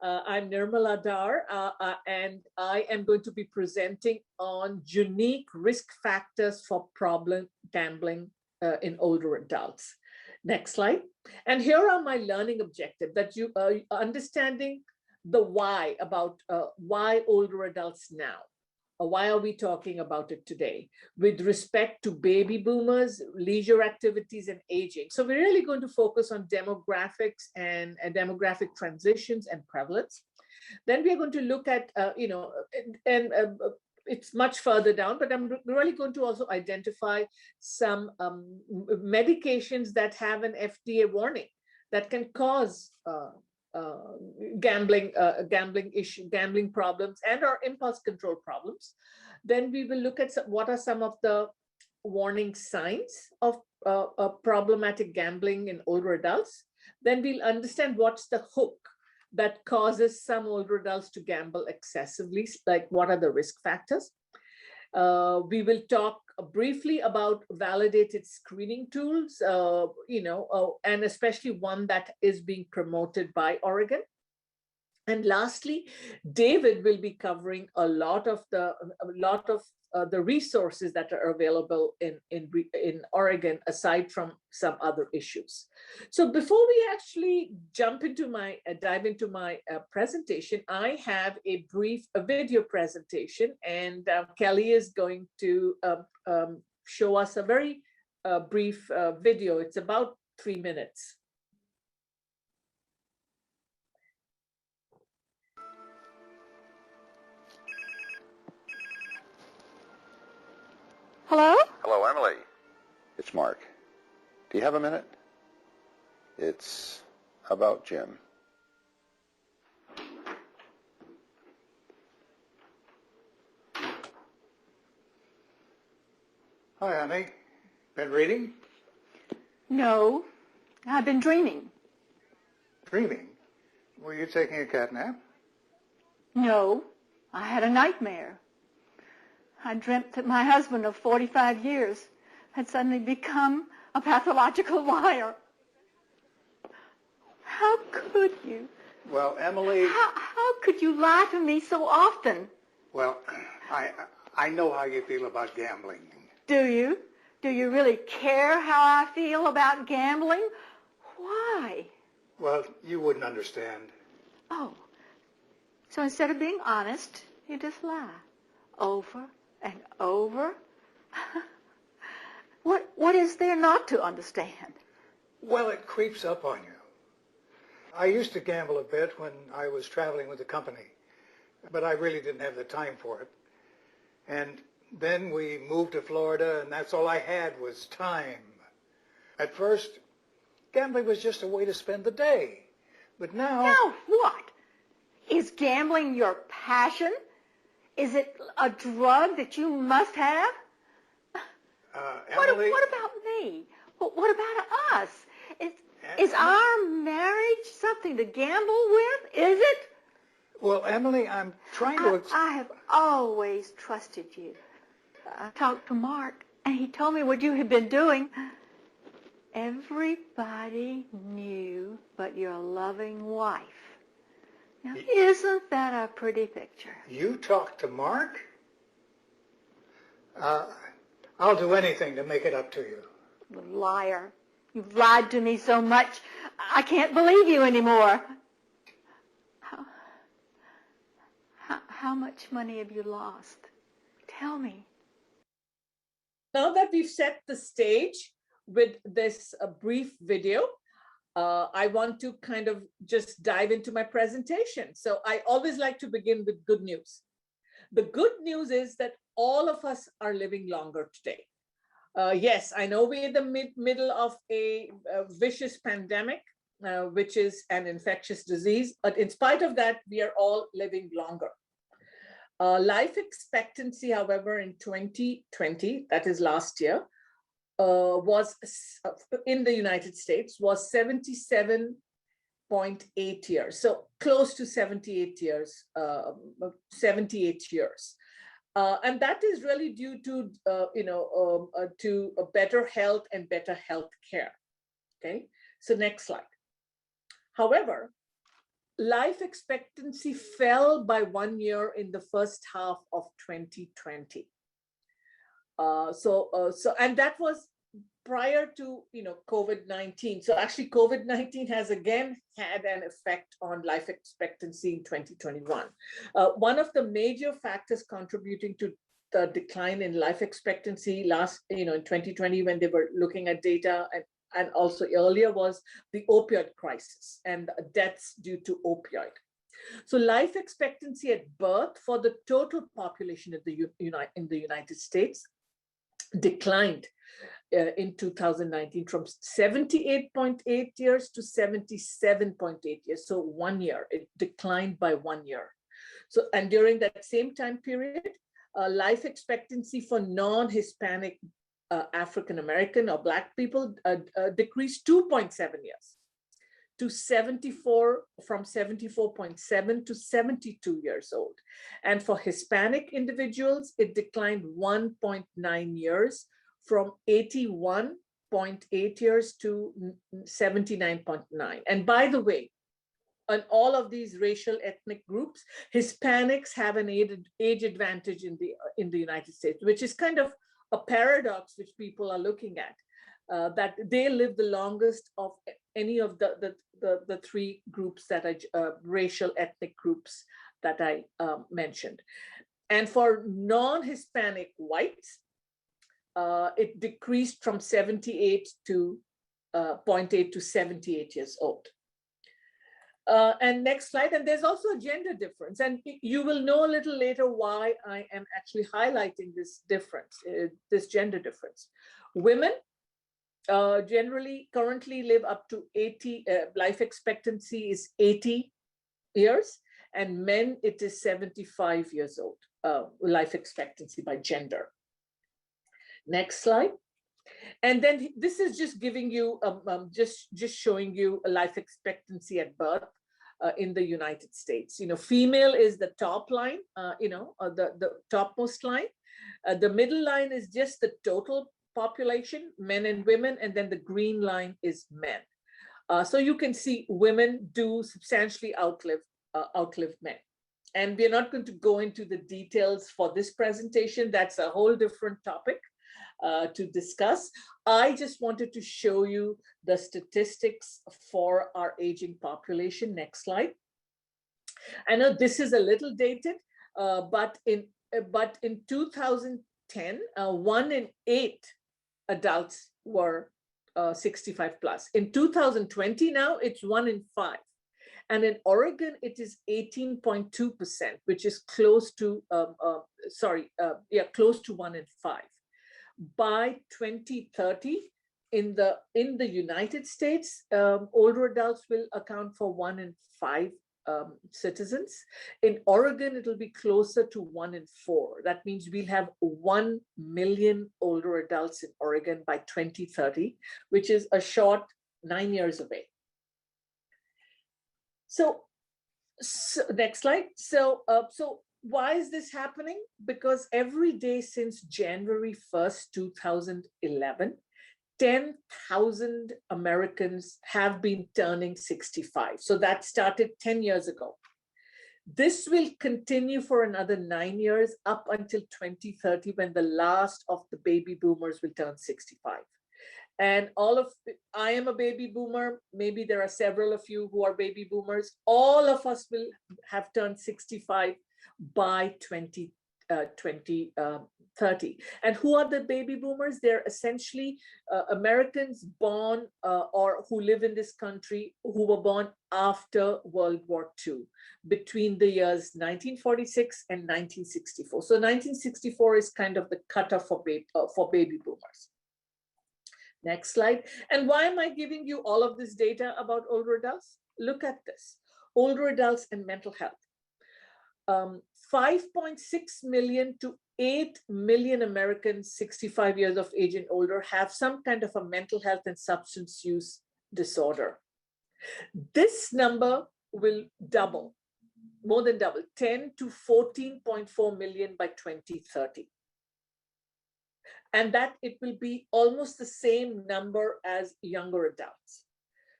I'm Nirmala Dhar, and I am going to be presenting on unique risk factors for problem gambling in older adults. Next slide. And here are my learning objectives that you understanding the why about why older adults now. Why are we talking about it today? With respect to baby boomers, leisure activities, and aging. So we're really going to focus on demographics and demographic transitions and prevalence. Then we're going to look at, it's much further down, but I'm really going to also identify some medications that have an FDA warning that can cause gambling problems and or impulse control problems. Then we will look at what are some of the warning signs of problematic gambling in older adults. Then we'll understand what's the hook that causes some older adults to gamble excessively, like what are the risk factors. We will talk briefly about validated screening tools, and especially one that is being promoted by Oregon. And lastly, David will be covering a lot of the resources that are available in Oregon, aside from some other issues. So before we actually dive into my presentation, I have a brief video presentation, and Kelly is going to show us a very brief video. It's about 3 minutes. Hello? Hello, Emily. It's Mark. Do you have a minute? It's about Jim. Hi, honey. Been reading? No, I've been dreaming. Dreaming? Were you taking a cat nap? No, I had a nightmare. I dreamt that my husband of 45 years had suddenly become a pathological liar. How could you? Well, Emily... How could you lie to me so often? Well, I know how you feel about gambling. Do you? Do you really care how I feel about gambling? Why? Well, you wouldn't understand. Oh, so instead of being honest, you just lie over and over? What is there not to understand? Well, it creeps up on you. I used to gamble a bit when I was traveling with the company, but I really didn't have the time for it. And then we moved to Florida, and that's all I had was time. At first, gambling was just a way to spend the day. But now... Now what? Is gambling your passion? Is it a drug that you must have? Emily... What about me? What about us? Is our marriage something to gamble with? Is it? Well, Emily, I'm trying to... I have always trusted you. I talked to Mark, and he told me what you had been doing. Everybody knew but your loving wife. Now, isn't that a pretty picture? You talked to Mark? I'll do anything to make it up to you. You liar. You've lied to me so much, I can't believe you anymore. How much money have you lost? Tell me. Now that we've set the stage with this brief video, I want to kind of just dive into my presentation. So I always like to begin with good news. The good news is that all of us are living longer today. Yes, I know we're in the middle of a vicious pandemic, which is an infectious disease, but in spite of that, we are all living longer. Life expectancy, however, in 2020, that is last year, was in the United States was 77.8 years, so close to 78 years, 78 years. And that is really due to, to a better health and better health care. Okay, so next slide. However, life expectancy fell by 1 year in the first half of 2020. And that was prior to COVID-19. So actually COVID-19 has again had an effect on life expectancy in 2021. One of the major factors contributing to the decline in life expectancy in 2020, when they were looking at data, and also earlier, was the opioid crisis and deaths due to opioid. So life expectancy at birth for the total population of in the United States declined in 2019 from 78.8 years to 77.8 years. So 1 year, it declined by 1 year. So, and during that same time period, life expectancy for non-Hispanic African-American or Black people decreased 2.7 years to 74.7 to 72 years old. And for Hispanic individuals, it declined 1.9 years from 81.8 years to 79.9. And by the way, on all of these racial ethnic groups, Hispanics have an age advantage in the United States, which is kind of a paradox which people are looking at, that they live the longest of any of the three groups that racial ethnic groups that I mentioned. And for non-Hispanic whites, it decreased from 78 to 0.8 to 78 years old. And next slide, and there's also a gender difference, and you will know a little later why I am actually highlighting this difference, this gender difference. Women generally currently live up to 80, life expectancy is 80 years, and men, it is 75 years old, life expectancy by gender. Next slide. And then this is just giving you, just showing you a life expectancy at birth in the United States. Female is the top line, the topmost line. The middle line is just the total population, men and women, and then the green line is men. So you can see women do substantially outlive men. And we're not going to go into the details for this presentation. That's a whole different topic to discuss. I just wanted to show you the statistics for our aging population. Next slide. I know this is a little dated, but in 2010, 1 in 8 adults were 65 plus. In 2020 now, it's 1 in 5. And in Oregon, it is 18.2%, which is close to, close to 1 in 5. By 2030, in the United States, older adults will account for 1 in 5 citizens. In Oregon, it'll be closer to 1 in 4. That means we'll have 1 million older adults in Oregon by 2030, which is a short 9 years away. So next slide. So why is this happening? Because every day since January 1st, 2011, 10,000 Americans have been turning 65. So that started 10 years ago. This will continue for another 9 years up until 2030, when the last of the baby boomers will turn 65. And I am a baby boomer. Maybe there are several of you who are baby boomers. All of us will have turned 65 by 2030. And who are the baby boomers? They're essentially Americans born or who live in this country who were born after World War II, between the years 1946 and 1964. So 1964 is kind of the cutoff for baby boomers. Next slide. And why am I giving you all of this data about older adults? Look at this. Older adults and mental health. 5.6 million to 8 million Americans 65 years of age and older have some kind of a mental health and substance use disorder. This number will double, more than double, 10 to 14.4 million by 2030. And that it will be almost the same number as younger adults.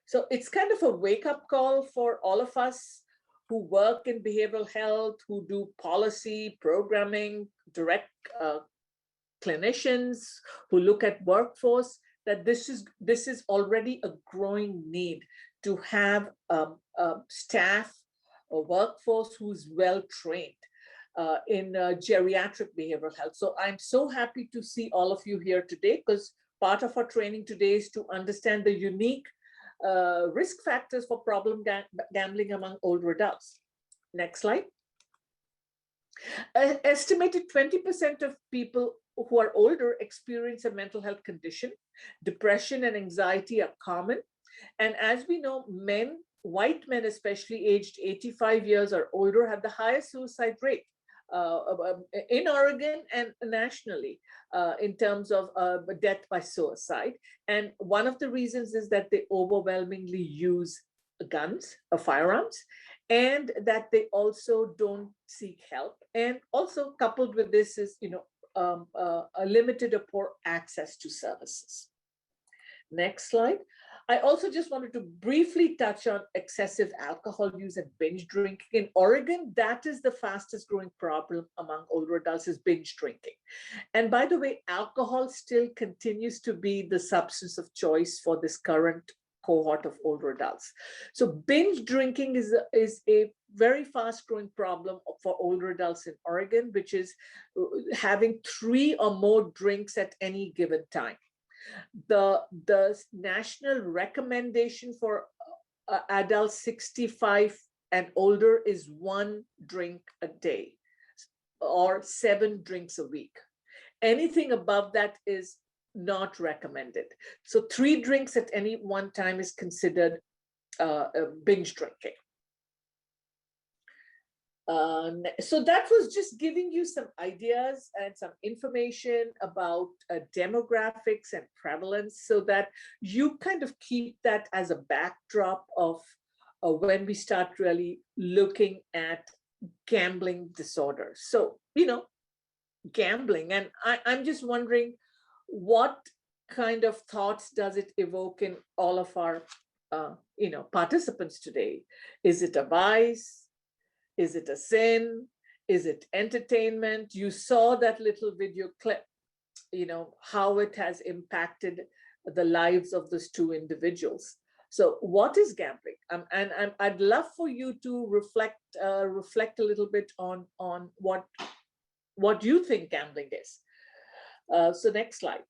So it's kind of a wake-up call for all of us who work in behavioral health, who do policy, programming, direct clinicians, who look at workforce, that this is already a growing need to have staff or workforce who's well trained in geriatric behavioral health. So I'm so happy to see all of you here today, because part of our training today is to understand the unique risk factors for problem gambling among older adults. Next slide. Estimated 20% of people who are older experience a mental health condition. Depression and anxiety are common. And as we know, white men, especially aged 85 years or older, have the highest suicide rate in Oregon and nationally in terms of death by suicide. And one of the reasons is that they overwhelmingly use guns or firearms, and that they also don't seek help. And also coupled with this is, a limited or poor access to services. Next slide. I also just wanted to briefly touch on excessive alcohol use and binge drinking. In Oregon, that is the fastest growing problem among older adults, is binge drinking. And by the way, alcohol still continues to be the substance of choice for this current cohort of older adults. So binge drinking is a very fast growing problem for older adults in Oregon, which is having 3 or more drinks at any given time. The national recommendation for adults 65 and older is 1 drink a day or 7 drinks a week. Anything above that is not recommended. So 3 drinks at any one time is considered binge drinking. So that was just giving you some ideas and some information about demographics and prevalence, so that you kind of keep that as a backdrop of when we start really looking at gambling disorders. So, gambling, and I'm just wondering, what kind of thoughts does it evoke in all of our, participants today? Is it a vice? Is it a sin? Is it entertainment? You saw that little video clip, how it has impacted the lives of those 2 individuals. So what is gambling? And I'd love for you to reflect a little bit on what you think gambling is. So next slide.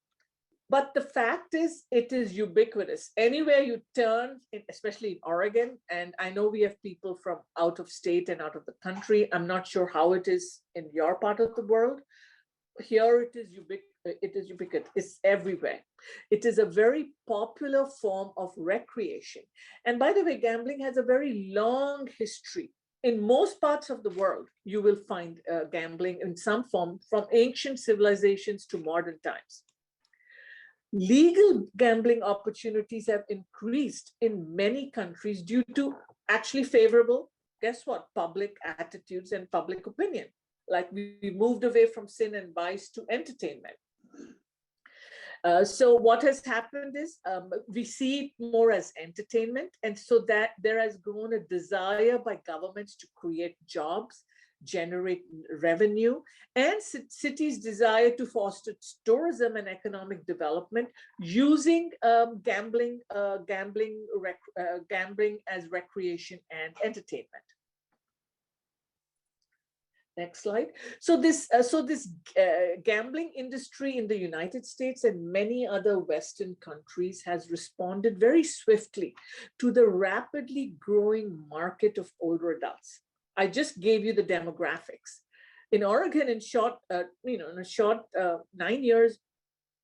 But the fact is, it is ubiquitous. Anywhere you turn, especially in Oregon, and I know we have people from out of state and out of the country. I'm not sure how it is in your part of the world. Here it is ubiquitous. It's everywhere. It is a very popular form of recreation. And by the way, gambling has a very long history. In most parts of the world, you will find gambling in some form, from ancient civilizations to modern times. Legal gambling opportunities have increased in many countries due to actually favorable, guess what, public attitudes and public opinion. Like we moved away from sin and vice to entertainment. So what has happened is we see it more as entertainment. And so that there has grown a desire by governments to create jobs, generate revenue, and cities desire to foster tourism and economic development using gambling as recreation and entertainment. Next slide. So this gambling industry in the United States and many other Western countries has responded very swiftly to the rapidly growing market of older adults. I just gave you the demographics. In Oregon, in a short 9 years,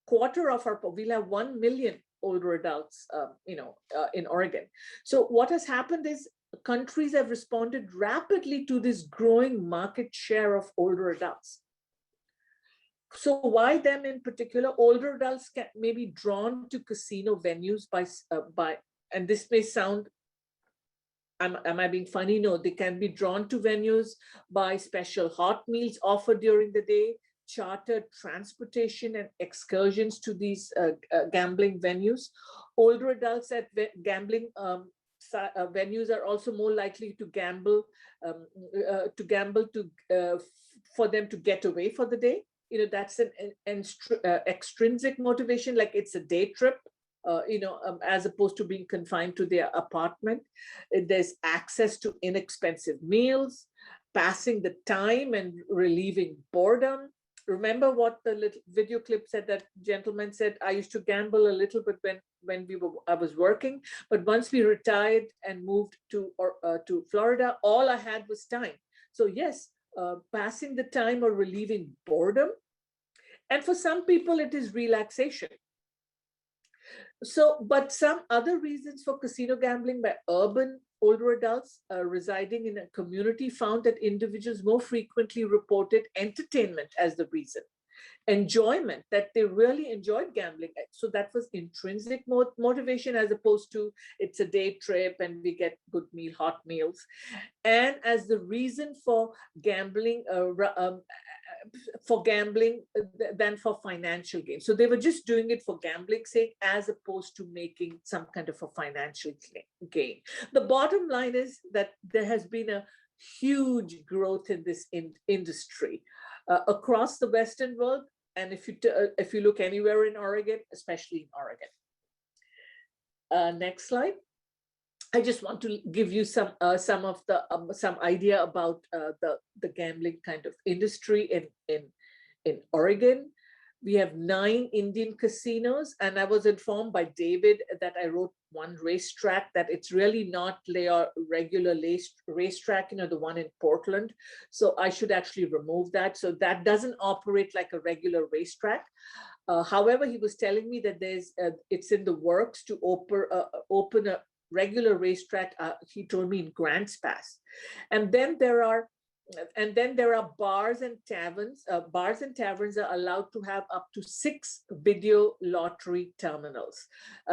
quarter of we'll have 1 million older adults, in Oregon. So what has happened is countries have responded rapidly to this growing market share of older adults. So why them in particular? Older adults may be drawn to casino venues by, and this may sound, am I being funny? No, they can be drawn to venues by special hot meals offered during the day, chartered transportation and excursions to these gambling venues. Older adults at gambling venues are also more likely to gamble, for them to get away for the day. That's an extrinsic motivation, like it's a day trip, as opposed to being confined to their apartment. There's access to inexpensive meals, passing the time and relieving boredom. Remember what the little video clip said? That gentleman said, I used to gamble a little bit when I was working, but once we retired and moved to Florida, all I had was time. So yes, passing the time or relieving boredom. And for some people, it is relaxation. So, but some other reasons for casino gambling by urban older adults residing in a community found that individuals more frequently reported entertainment as the reason. Enjoyment, that they really enjoyed gambling. So that was intrinsic motivation, as opposed to it's a day trip and we get good meal, hot meals. And as the reason for gambling, than for financial gain. So they were just doing it for gambling's sake, as opposed to making some kind of a financial gain. The bottom line is that there has been a huge growth in this industry across the Western world. And if you look anywhere in Oregon, especially in Oregon. Next slide. I just want to give you some idea about the gambling kind of industry in Oregon. We have 9 Indian casinos, and I was informed by David that I wrote one racetrack, that it's really not a regular racetrack, the one in Portland. So I should actually remove that. So that doesn't operate like a regular racetrack. However, he was telling me that it's in the works to open a regular racetrack. He told me in Grants Pass. And then there are bars and taverns. Bars and taverns are allowed to have up to 6 video lottery terminals.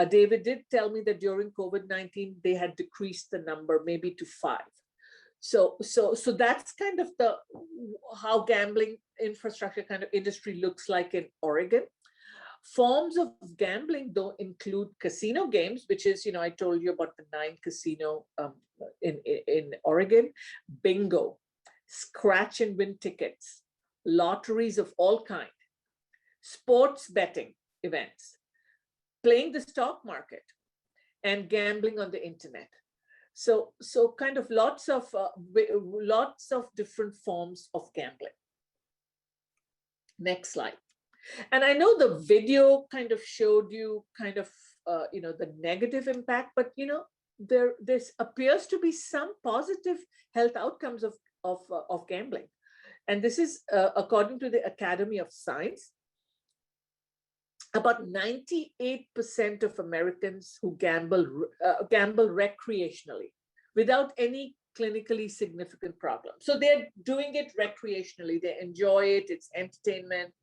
David did tell me that during COVID-19, they had decreased the number maybe to 5. So that's kind of how gambling infrastructure kind of industry looks like in Oregon. Forms of gambling, though, include casino games, which is, I told you about the 9 casino in Oregon, bingo, scratch and win tickets, lotteries of all kinds, sports betting events, playing the stock market, and gambling on the internet. So kind of lots of different forms of gambling. Next slide. And I know the video kind of showed you kind of the negative impact, but there appears to be some positive health outcomes of gambling. And this is according to the Academy of Science. About 98% of Americans who gamble recreationally without any clinically significant problem. So they're doing it recreationally. They enjoy it. It's entertainment.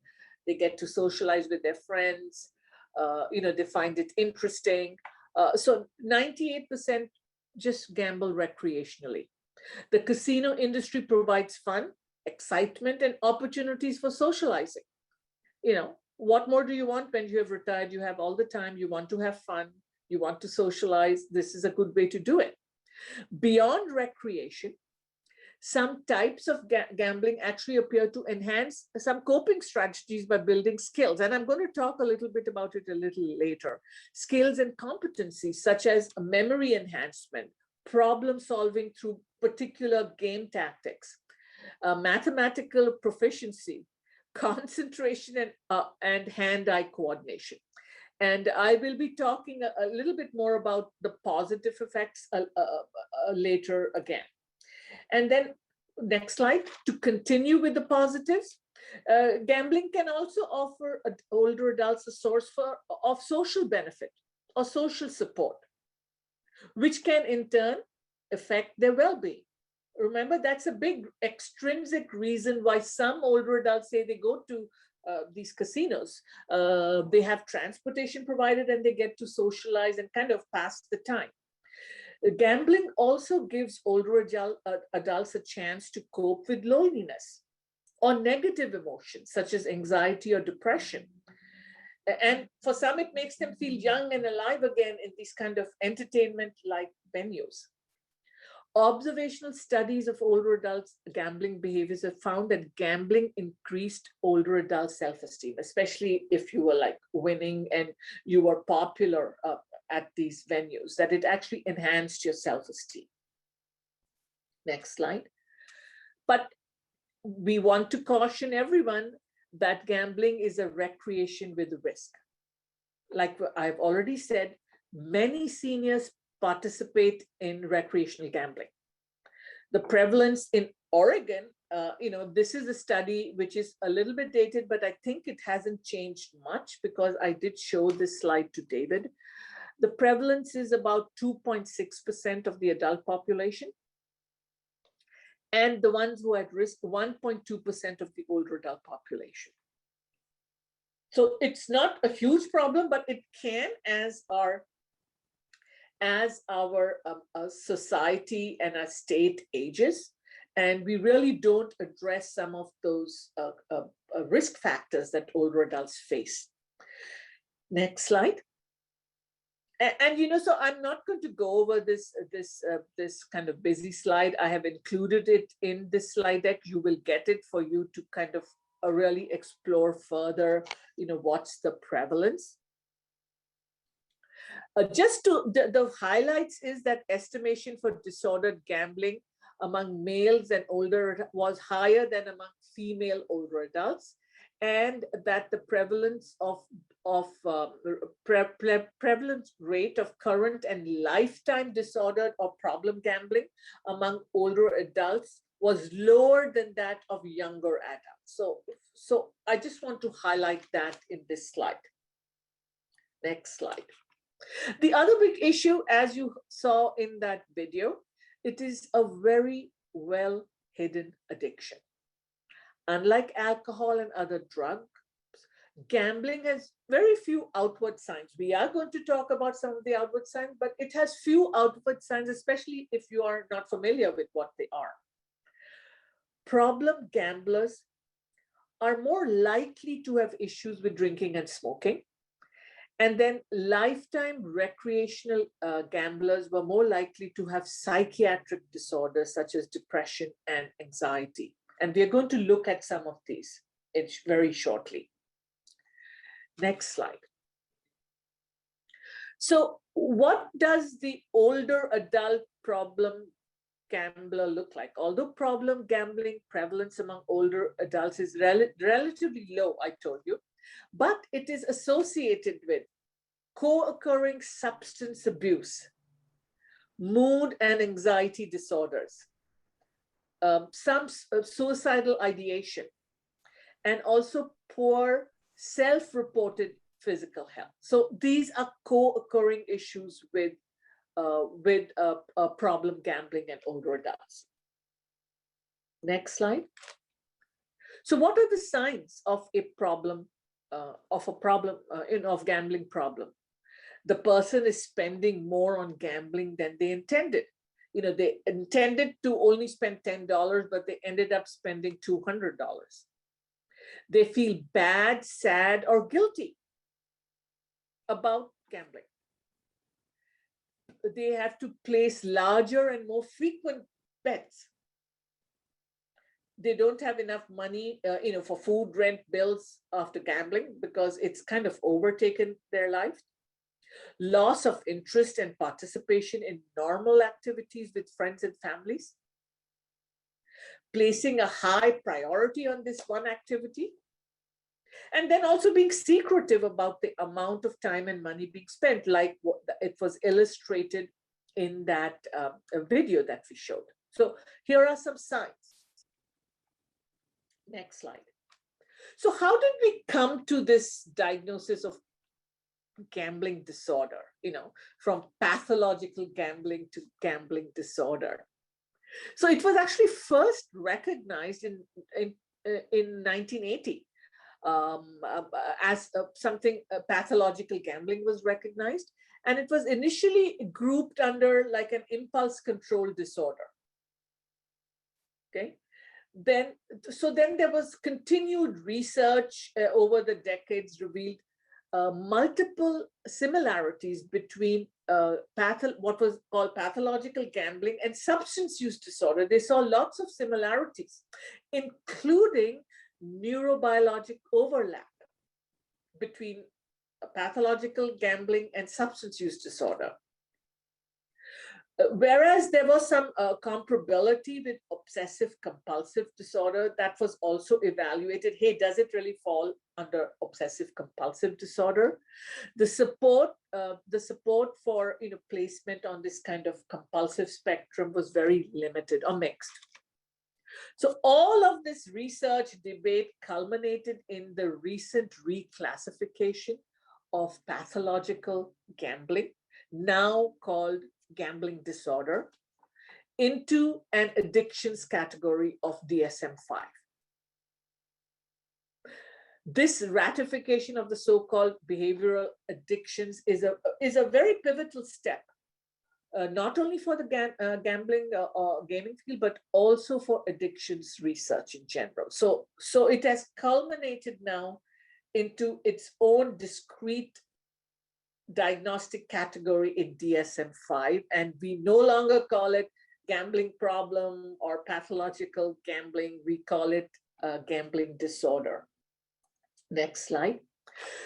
They get to socialize with their friends. They find it interesting. So 98% just gamble recreationally. The casino industry provides fun, excitement, and opportunities for socializing. What more do you want when you have retired? You have all the time. You want to have fun. You want to socialize. This is a good way to do it. Beyond recreation, some types of gambling actually appear to enhance some coping strategies by building skills. And I'm going to talk a little bit about it a little later. Skills and competencies such as memory enhancement, problem solving through particular game tactics, mathematical proficiency, concentration, and hand-eye coordination. And I will be talking a little bit more about the positive effects later again. And then next slide, to continue with the positives, gambling can also offer older adults a source of social benefit or social support, which can in turn affect their well-being. Remember, that's a big extrinsic reason why some older adults say they go to these casinos. They have transportation provided and they get to socialize and kind of pass the time. Gambling also gives older adults a chance to cope with loneliness or negative emotions such as anxiety or depression. And for some, it makes them feel young and alive again in these kind of entertainment-like venues. Observational studies of older adults' gambling behaviors have found that gambling increased older adult self-esteem, especially if you were like winning and you were popular at these venues, that it actually enhanced your self-esteem. Next slide. But we want to caution everyone that gambling is a recreation with risk. Like I've already said, many seniors participate in recreational gambling. The prevalence in Oregon, this is a study which is a little bit dated, but I think it hasn't changed much because I did show this slide to David. The prevalence is about 2.6% of the adult population. And the ones who are at risk, 1.2% of the older adult population. So it's not a huge problem, but it can, as our society and our state ages, and we really don't address some of those risk factors that older adults face. Next slide. And so I'm not going to go over this kind of busy slide. I have included it in this slide deck. You will get it for you to kind of really explore further, what's the prevalence. Just to the highlights is that estimation for disordered gambling among males and older was higher than among female older adults, and that the prevalence prevalence rate of current and lifetime disordered or problem gambling among older adults was lower than that of younger adults. So I just want to highlight that in this slide. Next slide. The other big issue, as you saw in that video, it is a very well hidden addiction. Unlike alcohol and other drugs, gambling has very few outward signs. We are going to talk about some of the outward signs, but it has few outward signs, especially if you are not familiar with what they are. Problem gamblers are more likely to have issues with drinking and smoking. And then lifetime recreational gamblers were more likely to have psychiatric disorders such as depression and anxiety. And we're going to look at some of these very shortly. Next slide. So what does the older adult problem gambler look like? Although problem gambling prevalence among older adults is relatively low, I told you, but it is associated with co-occurring substance abuse, mood and anxiety disorders, some suicidal ideation, and also poor self-reported physical health. So these are co-occurring issues with problem gambling in older adults. Next slide. So what are the signs of a problem, of gambling problem? The person is spending more on gambling than they intended. They intended to only spend $10, but they ended up spending $200. They feel bad, sad, or guilty about gambling. They have to place larger and more frequent bets. They don't have enough money, for food, rent, bills after gambling because it's kind of overtaken their life. Loss of interest and participation in normal activities with friends and families. Placing a high priority on this one activity. And then also being secretive about the amount of time and money being spent, like what it was illustrated in that video that we showed. So here are some signs. Next slide. So how did we come to this diagnosis of gambling disorder, from pathological gambling to gambling disorder? So it was actually first recognized in 1980 as something, pathological gambling was recognized. And it was initially grouped under like an impulse control disorder. Okay. Then there was continued research over the decades revealed multiple similarities between what was called pathological gambling and substance use disorder. They saw lots of similarities, including neurobiologic overlap between pathological gambling and substance use disorder. Whereas there was some comparability with obsessive compulsive disorder that was also evaluated. Hey, does it really fall under obsessive compulsive disorder? The support for placement on this kind of compulsive spectrum was very limited or mixed. So all of this research debate culminated in the recent reclassification of pathological gambling, now called gambling disorder, into an addictions category of DSM-5. This ratification of the so-called behavioral addictions is a very pivotal step, not only for the gambling or gaming field, but also for addictions research in general. So it has culminated now into its own discrete diagnostic category in DSM-5, and we no longer call it gambling problem or pathological gambling. We call it gambling disorder. Next slide.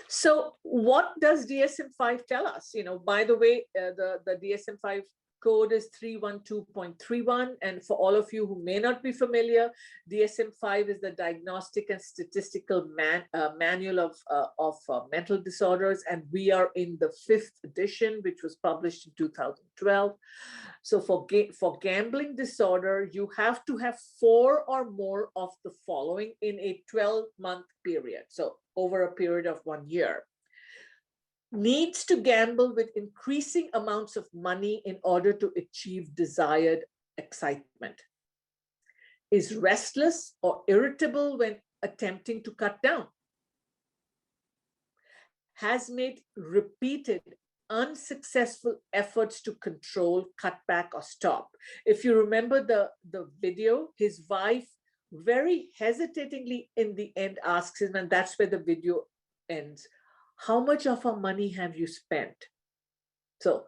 So what does DSM-5 tell us? By the way, the DSM-5 code is 312.31. And for all of you who may not be familiar, DSM-5 is the Diagnostic and Statistical Manual of Mental Disorders. And we are in the 5th edition, which was published in 2012. So for gambling disorder, you have to have 4 or more of the following in a 12-month period. So over a period of 1 year. Needs to gamble with increasing amounts of money in order to achieve desired excitement. Is restless or irritable when attempting to cut down. Has made repeated unsuccessful efforts to control, cut back, or stop. If you remember the video, his wife very hesitatingly in the end asks him, and that's where the video ends, how much of our money have you spent? So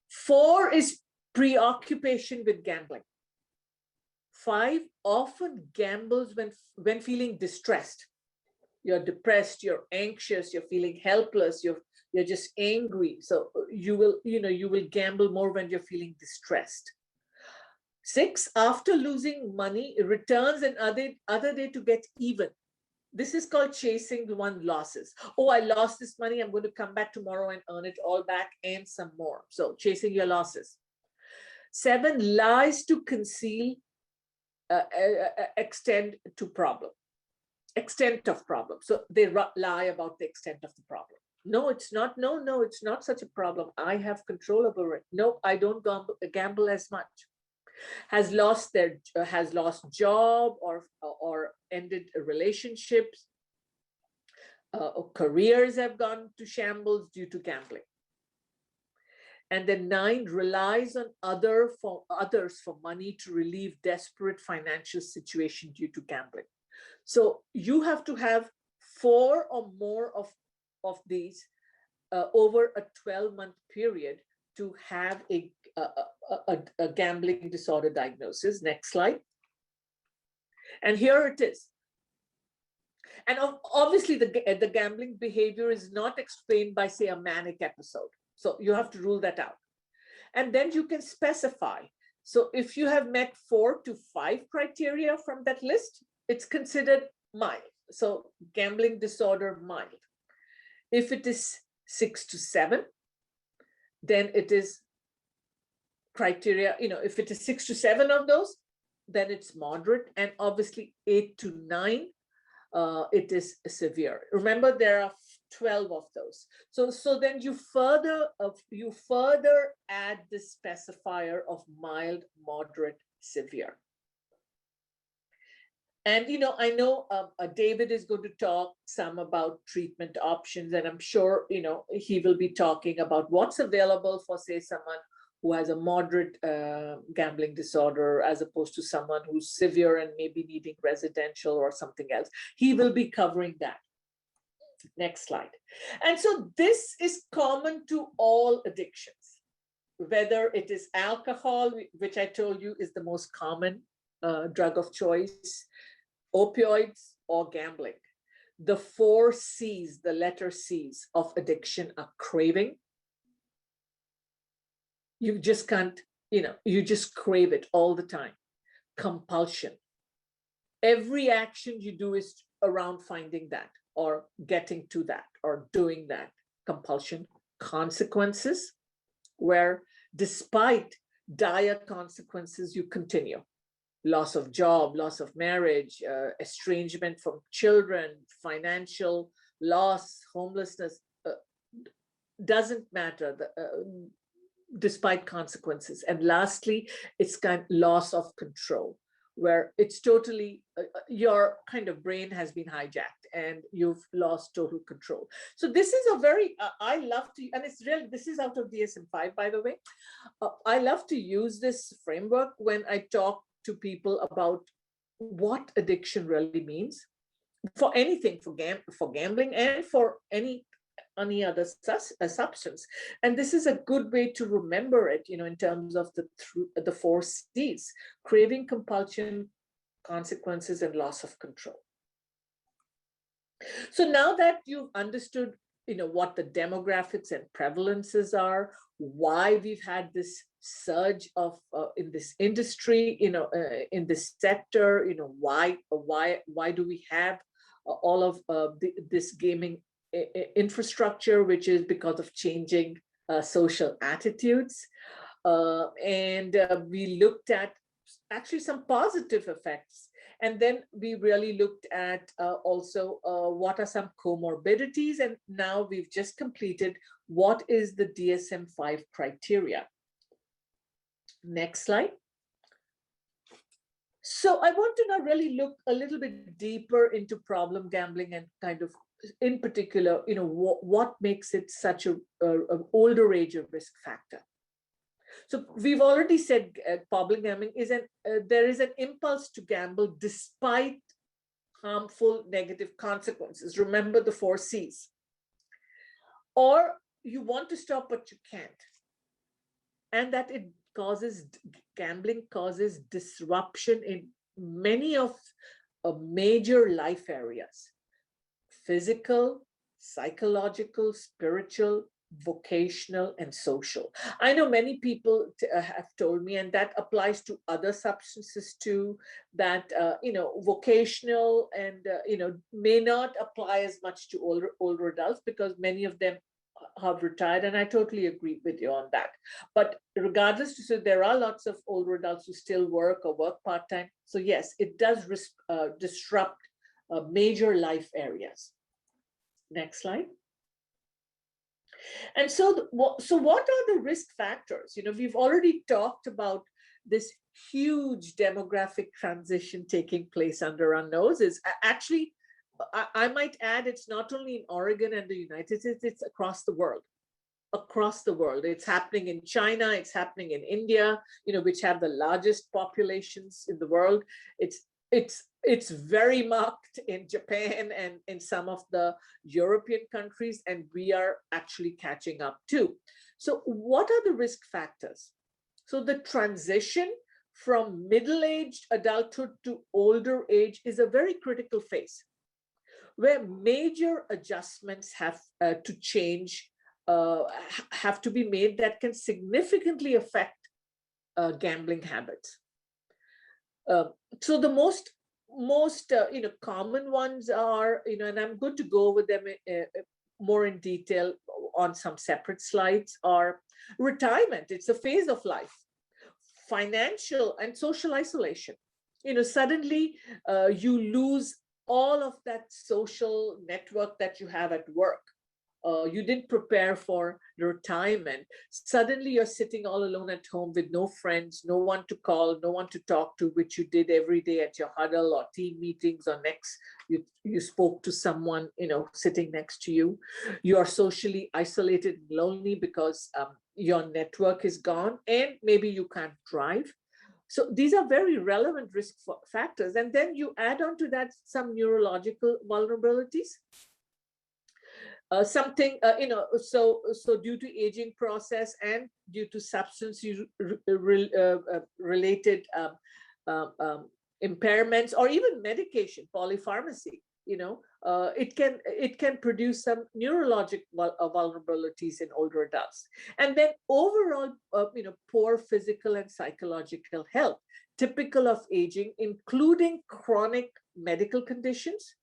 4 is preoccupation with gambling. 5 often gambles when feeling distressed. You're depressed, you're anxious, you're feeling helpless, you're just angry. So you will gamble more when you're feeling distressed. 6, after losing money, it returns another day to get even. This is called chasing the one losses. Oh, I lost this money. I'm going to come back tomorrow and earn it all back and some more. So chasing your losses. 7, lies to conceal extent of problem. So they lie about the extent of the problem. No, it's not. No, it's not such a problem. I have control over it. No, I don't gamble as much. Has lost job or ended relationships, or careers have gone to shambles due to gambling. And then 9, relies on others for money to relieve desperate financial situation due to gambling. So you have to have 4 or more of these over a 12-month period to have a gambling disorder diagnosis. Next slide. And here it is. And obviously the gambling behavior is not explained by, say, a manic episode. So you have to rule that out. And then you can specify. So if you have met 4 to 5 criteria from that list, it's considered mild. So gambling disorder, mild. If it is 6 to 7, then it is criteria, if it is 6 to 7 of those, then it's moderate. And obviously 8 to 9, it is severe. Remember, there are 12 of those. So then you further add the specifier of mild, moderate, severe. And I know David is going to talk some about treatment options, and I'm sure he will be talking about what's available for, say, someone who has a moderate gambling disorder as opposed to someone who's severe and maybe needing residential or something else. He will be covering that. Next slide. And so this is common to all addictions, whether it is alcohol, which I told you is the most common drug of choice, opioids, or gambling. The 4 C's, the letter C's of addiction are craving. You just can't, you just crave it all the time. Compulsion. Every action you do is around finding that or getting to that or doing that. Compulsion. Consequences, where despite dire consequences, you continue. Loss of job, loss of marriage, estrangement from children, financial loss, homelessness, doesn't matter, despite consequences. And lastly, it's kind of loss of control, where it's totally, your kind of brain has been hijacked and you've lost total control. So this is a very, I love to, and it's really, this is out of DSM-5, by the way. I love to use this framework when I talk to people about what addiction really means for anything, for gambling and for any other substance. And this is a good way to remember it, in terms of the 4 C's: craving, compulsion, consequences, and loss of control. So now that you've understood, what the demographics and prevalences are, why we've had this surge of in this industry, in this sector, why do we have all of this gaming infrastructure, which is because of changing social attitudes. And we looked at actually some positive effects. And then we really looked at also what are some comorbidities. And now we've just completed what is the DSM-5 criteria. Next slide. So I want to now really look a little bit deeper into problem gambling and kind of, in particular, what makes it such an older age of risk factor. So we've already said problem gambling is there is an impulse to gamble despite harmful negative consequences. Remember the 4 C's. Or you want to stop, but you can't. And that gambling causes disruption in many of major life areas: physical, psychological, spiritual, vocational, and social. I know many people have told me, and that applies to other substances too, that vocational and may not apply as much to older adults because many of them have retired, and I totally agree with you on that. But regardless, so there are lots of older adults who still work or work part-time. So yes, it does disrupt major life areas. Next slide. And so what are the risk factors? We've already talked about this huge demographic transition taking place under our noses. Actually, I might add, it's not only in Oregon and the United States, it's across the world. Across the world. It's happening in China, it's happening in India, which have the largest populations in the world. It's very marked in Japan and in some of the European countries, and we are actually catching up too. So what are the risk factors? So the transition from middle-aged adulthood to older age is a very critical phase, where major adjustments have to change, have to be made that can significantly affect gambling habits. So the most common ones are, and I'm going to go over them more in detail on some separate slides, are retirement. It's a phase of life. Financial and social isolation. Suddenly you lose all of that social network that you have at work. You didn't prepare for retirement. Suddenly you're sitting all alone at home with no friends, no one to call, no one to talk to, which you did every day at your huddle or team meetings, or you spoke to someone, sitting next to you. You are socially isolated and lonely because your network is gone, and maybe you can't drive. So these are very relevant risk factors. And then you add on to that some neurological vulnerabilities. Something, so due to aging process and due to substance related impairments, or even medication, polypharmacy, it can produce some neurologic vulnerabilities in older adults. And then overall, poor physical and psychological health, typical of aging, including chronic medical conditions,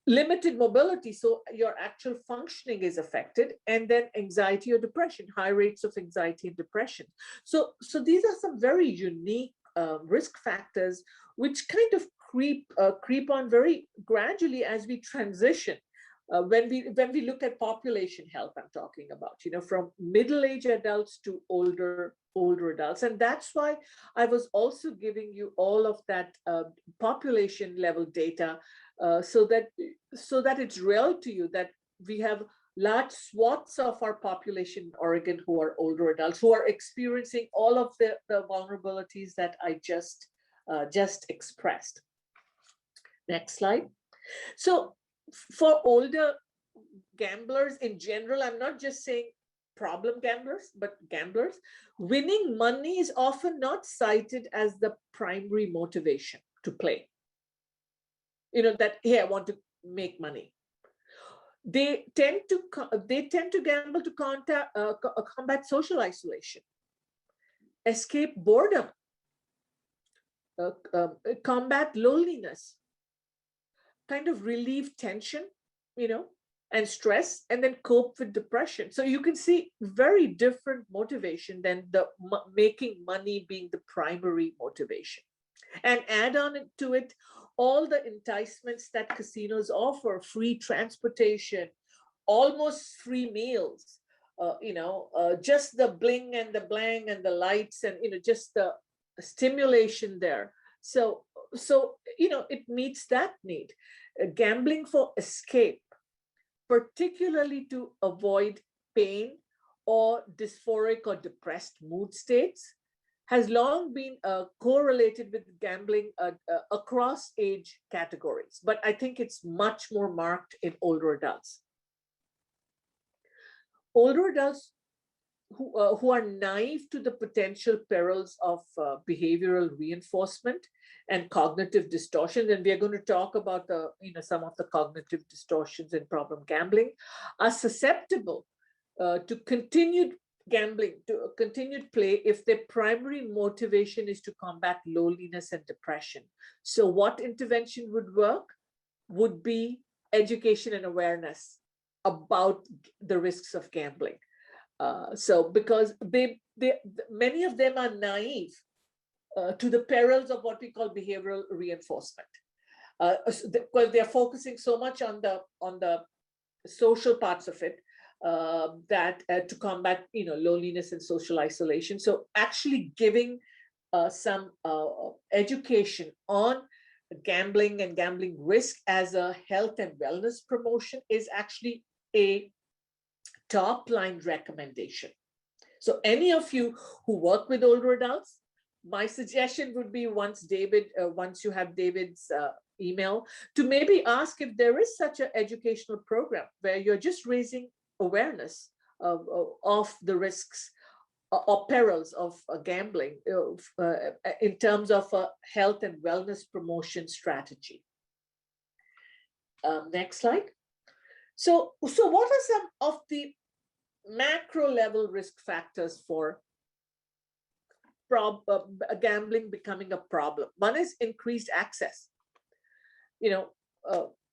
limited mobility, so your actual functioning is affected, and then anxiety or depression, high rates of anxiety and depression. So these are some very unique risk factors which kind of creep on very gradually as we transition. When we look at population health, I'm talking about, from middle-aged adults to older adults. And that's why I was also giving you all of that population level data, so that it's real to you that we have large swaths of our population in Oregon who are older adults, who are experiencing all of the vulnerabilities that I just expressed. Next slide. So for older gamblers in general, I'm not just saying problem gamblers, but gamblers, winning money is often not cited as the primary motivation to play. That, hey, I want to make money. They tend to gamble to combat social isolation, escape boredom, combat loneliness, kind of relieve tension, and stress, and then cope with depression. So you can see very different motivation than the making money being the primary motivation. And add on to it all the enticements that casinos offer: free transportation, almost free meals, just the bling and the blang and the lights, and just the stimulation there. So it meets that need. Gambling for escape, particularly to avoid pain or dysphoric or depressed mood states, has long been correlated with gambling across age categories, but I think it's much more marked in older adults. Older adults who are naive to the potential perils of behavioral reinforcement and cognitive distortion, and we are going to talk about some of the cognitive distortions in problem gambling, are susceptible to continued gambling, to continued play, if their primary motivation is to combat loneliness and depression. So what intervention would work would be education and awareness about the risks of gambling. So because many of them are naive to the perils of what we call behavioral reinforcement, because they're focusing so much on the social parts of it, that to combat loneliness and social isolation. So actually giving some education on gambling and gambling risk as a health and wellness promotion is actually a top line recommendation. So any of you who work with older adults, my suggestion would be, once you have David's email, to maybe ask if there is such an educational program where you're just raising awareness of the risks or perils of gambling in terms of a health and wellness promotion strategy. Next slide. So what are some of the macro level risk factors for gambling becoming a problem? One is increased access.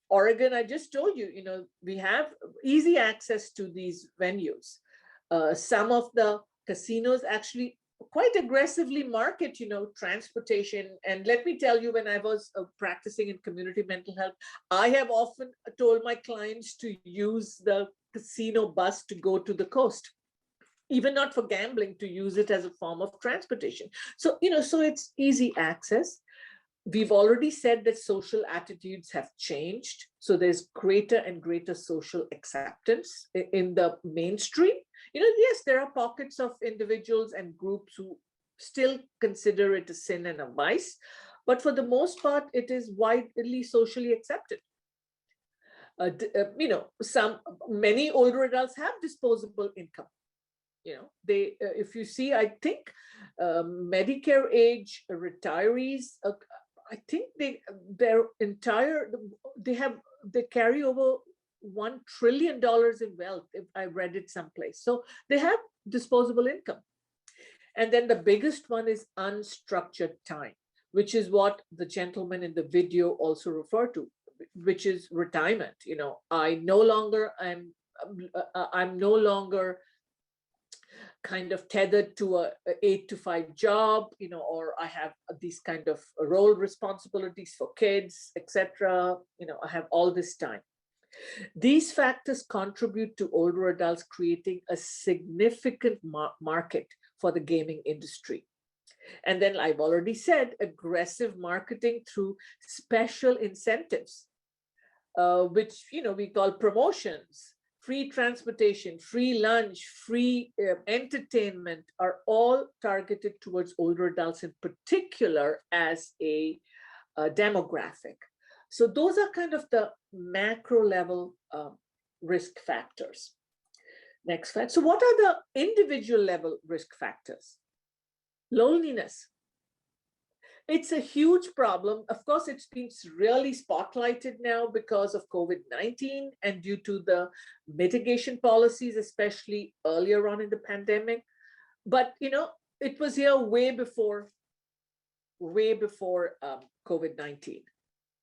Oregon, I just told you, we have easy access to these venues. Some of the casinos actually quite aggressively market, transportation. And let me tell you, when I was practicing in community mental health, I have often told my clients to use the casino bus to go to the coast, even not for gambling, to use it as a form of transportation. So, so it's easy access. We've already said that social attitudes have changed. So there's greater and greater social acceptance in the mainstream. Yes, there are pockets of individuals and groups who still consider it a sin and a vice, but for the most part, it is widely socially accepted. Many older adults have disposable income. They, if you see, I think Medicare age retirees, I think they carry over $1 trillion in wealth, if I read it someplace. So they have disposable income. And then the biggest one is unstructured time, which is what the gentleman in the video also referred to, which is retirement. I'm no longer kind of tethered to a 8 to 5 job, or I have these kind of role responsibilities for kids, etc. I have all this time. These factors contribute to older adults creating a significant market for the gaming industry. And then I've already said aggressive marketing through special incentives, which we call promotions. Free transportation, free lunch, free entertainment are all targeted towards older adults in particular as a demographic. So those are kind of the macro level risk factors. Next fact. So what are the individual level risk factors? Loneliness. It's a huge problem. Of course, it's been really spotlighted now because of COVID-19 and due to the mitigation policies, especially earlier on in the pandemic. But, it was here way before COVID-19,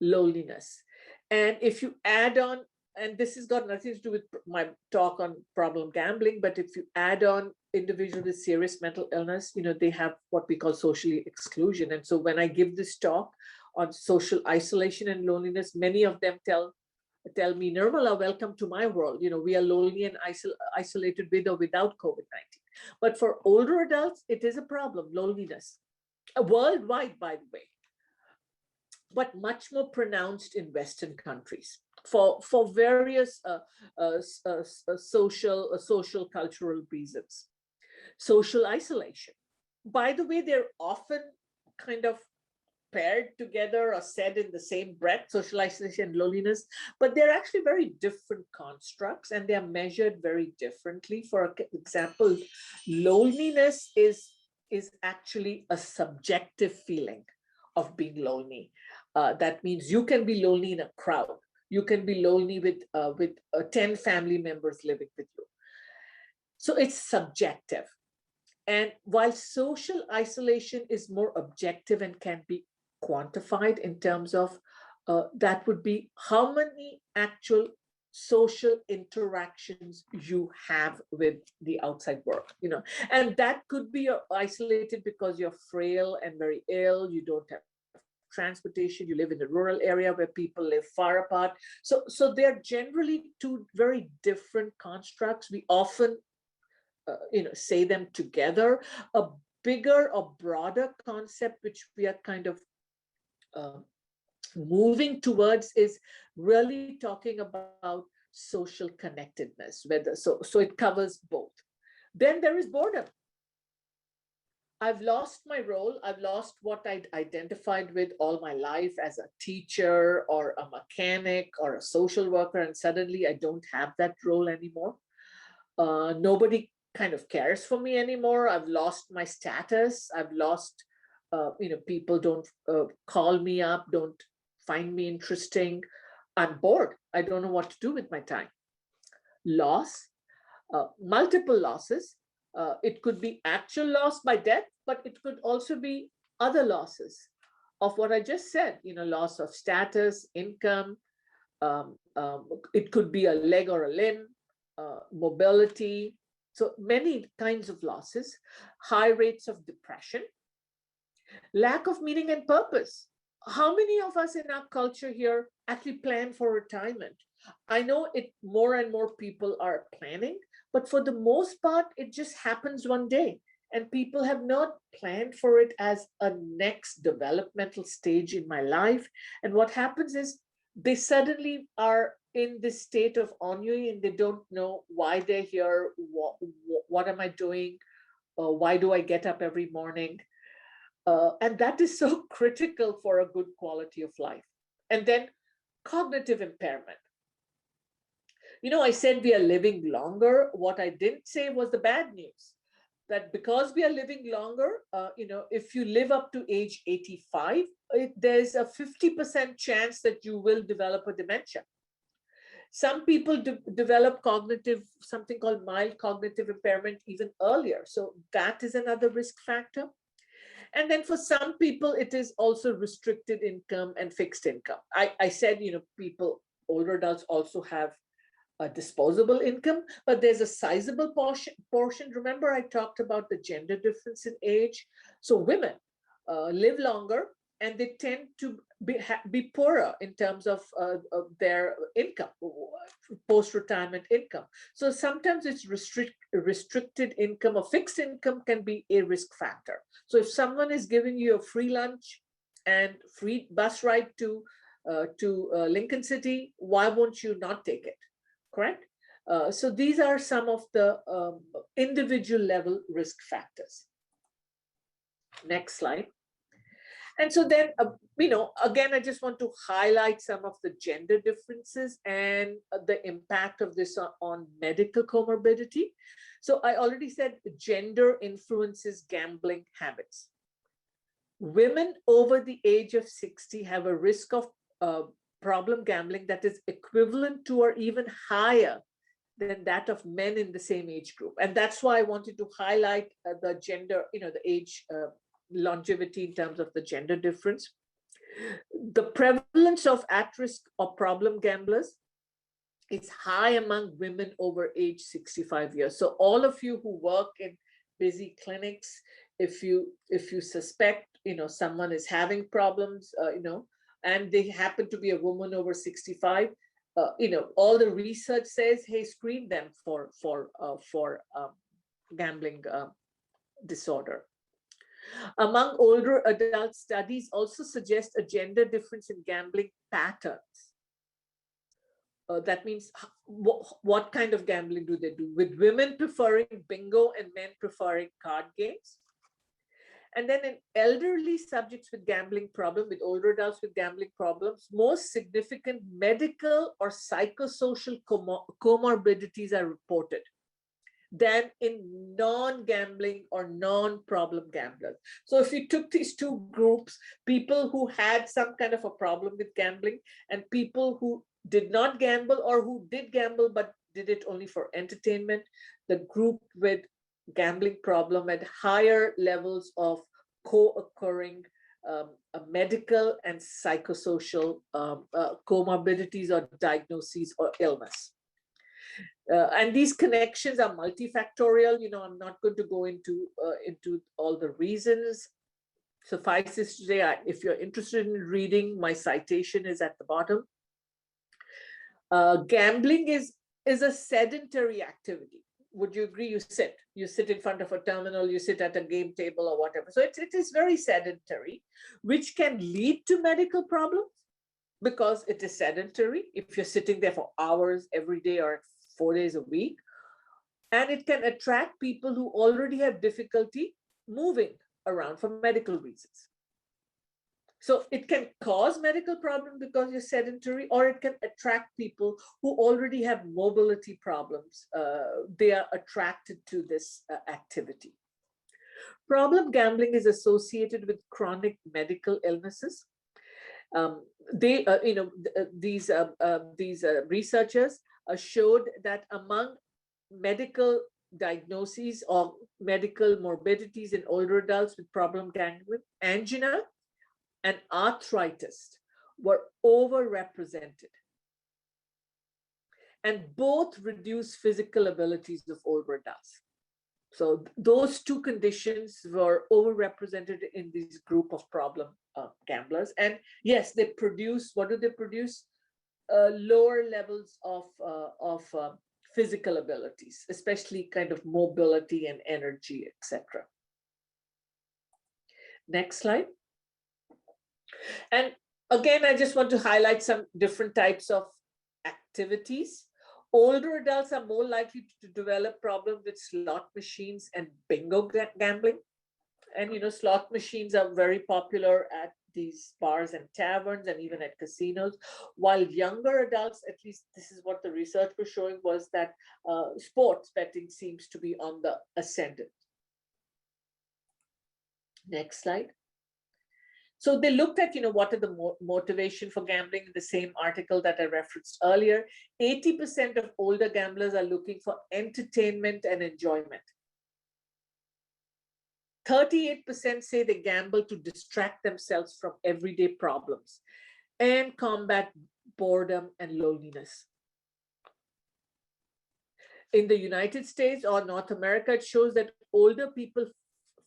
loneliness. And if you add on, and this has got nothing to do with my talk on problem gambling, but if you add on individuals with serious mental illness, they have what we call social exclusion. And so when I give this talk on social isolation and loneliness, many of them tell me, Nirmala, welcome to my world. We are lonely and isolated with or without COVID-19. But for older adults, it is a problem, loneliness, worldwide, by the way, but much more pronounced in Western countries for various social cultural reasons. Social isolation. By the way, they're often kind of paired together or said in the same breath, social isolation and loneliness, but they're actually very different constructs and they're measured very differently. For example, loneliness is actually a subjective feeling of being lonely. That means you can be lonely in a crowd. You can be lonely with 10 family members living with you. So it's subjective. And while social isolation is more objective and can be quantified in terms of that would be how many actual social interactions you have with the outside world, and that could be isolated because you're frail and very ill, you don't have transportation, you live in a rural area where people live far apart. So they're generally two very different constructs. We often say them together. A bigger or broader concept which we are kind of moving towards is really talking about social connectedness, so it covers both. Then there is boredom. I've lost my role. I've lost what I'd identified with all my life as a teacher or a mechanic or a social worker, and suddenly I don't have that role anymore. Nobody kind of cares for me anymore. I've lost my status. I've lost, people don't call me up, don't find me interesting. I'm bored. I don't know what to do with my time. Loss, multiple losses. It could be actual loss by death, but it could also be other losses of what I just said, loss of status, income. It could be a leg or a limb, mobility. So many kinds of losses, high rates of depression, lack of meaning and purpose. How many of us in our culture here actually plan for retirement? I know more and more people are planning, but for the most part, it just happens one day. And people have not planned for it as a next developmental stage in my life. And what happens is they suddenly are in this state of ennui and they don't know why they're here. What am I doing? Why do I get up every morning? And that is so critical for a good quality of life. And then cognitive impairment. I said we are living longer. What I didn't say was the bad news, that because we are living longer, if you live up to age 85, there's a 50% chance that you will develop a dementia. Some people develop something called mild cognitive impairment even earlier. So that is another risk factor. And then for some people, it is also restricted income and fixed income. I said, older adults also have a disposable income, but there's a sizable portion. Remember, I talked about the gender difference in age. So women live longer, and they tend to be poorer in terms of their income, post-retirement income. So sometimes it's restricted income or fixed income can be a risk factor. So if someone is giving you a free lunch and free bus ride to Lincoln City, why won't you not take it? Correct? So these are some of the individual level risk factors. Next slide. And so then, again, I just want to highlight some of the gender differences and the impact of this on medical comorbidity. So I already said gender influences gambling habits. Women over the age of 60 have a risk of problem gambling that is equivalent to or even higher than that of men in the same age group. And that's why I wanted to highlight the gender, the age longevity in terms of the gender difference. The prevalence of at-risk or problem gamblers is high among women over age 65 years. So all of you who work in busy clinics, if you suspect, someone is having problems, and they happen to be a woman over 65, all the research says, hey, screen them for gambling disorder. Among older adults, studies also suggest a gender difference in gambling patterns. That means what kind of gambling do they do? With women preferring bingo and men preferring card games. And then in elderly subjects with gambling problem, with older adults with gambling problems, most significant medical or psychosocial comorbidities are reported than in non-gambling or non-problem gamblers. So if you took these two groups, people who had some kind of a problem with gambling and people who did not gamble or who did gamble but did it only for entertainment, the group with gambling problem had higher levels of co-occurring medical and psychosocial comorbidities or diagnoses or illness. And these connections are multifactorial. I'm not going to go into all the reasons. Suffice it to say, if you're interested in reading, my citation is at the bottom. Gambling is a sedentary activity. Would you agree? You sit in front of a terminal, you sit at a game table or whatever. So it is very sedentary, which can lead to medical problems because it is sedentary. If you're sitting there for hours every day or 4 days a week, and it can attract people who already have difficulty moving around for medical reasons. So it can cause medical problems because you're sedentary, or it can attract people who already have mobility problems. They are attracted to this activity. Problem gambling is associated with chronic medical illnesses. These researchers showed that among medical diagnoses or medical morbidities in older adults with problem gambling, angina and arthritis were overrepresented. And both reduce physical abilities of older adults. So those two conditions were overrepresented in this group of problem gamblers. And yes, they produce, what do they produce? Lower levels of physical abilities, especially kind of mobility and energy, etc. Next slide. And again, I just want to highlight some different types of activities. Older adults are more likely to develop problems with slot machines and bingo gambling. And slot machines are very popular at these bars and taverns and even at casinos, while younger adults, at least this is what the research was showing, was that sports betting seems to be on the ascendant. Next slide. So they looked at, what are the motivation for gambling in the same article that I referenced earlier. 80% of older gamblers are looking for entertainment and enjoyment. 38% say they gamble to distract themselves from everyday problems and combat boredom and loneliness. In the United States or North America, it shows that older people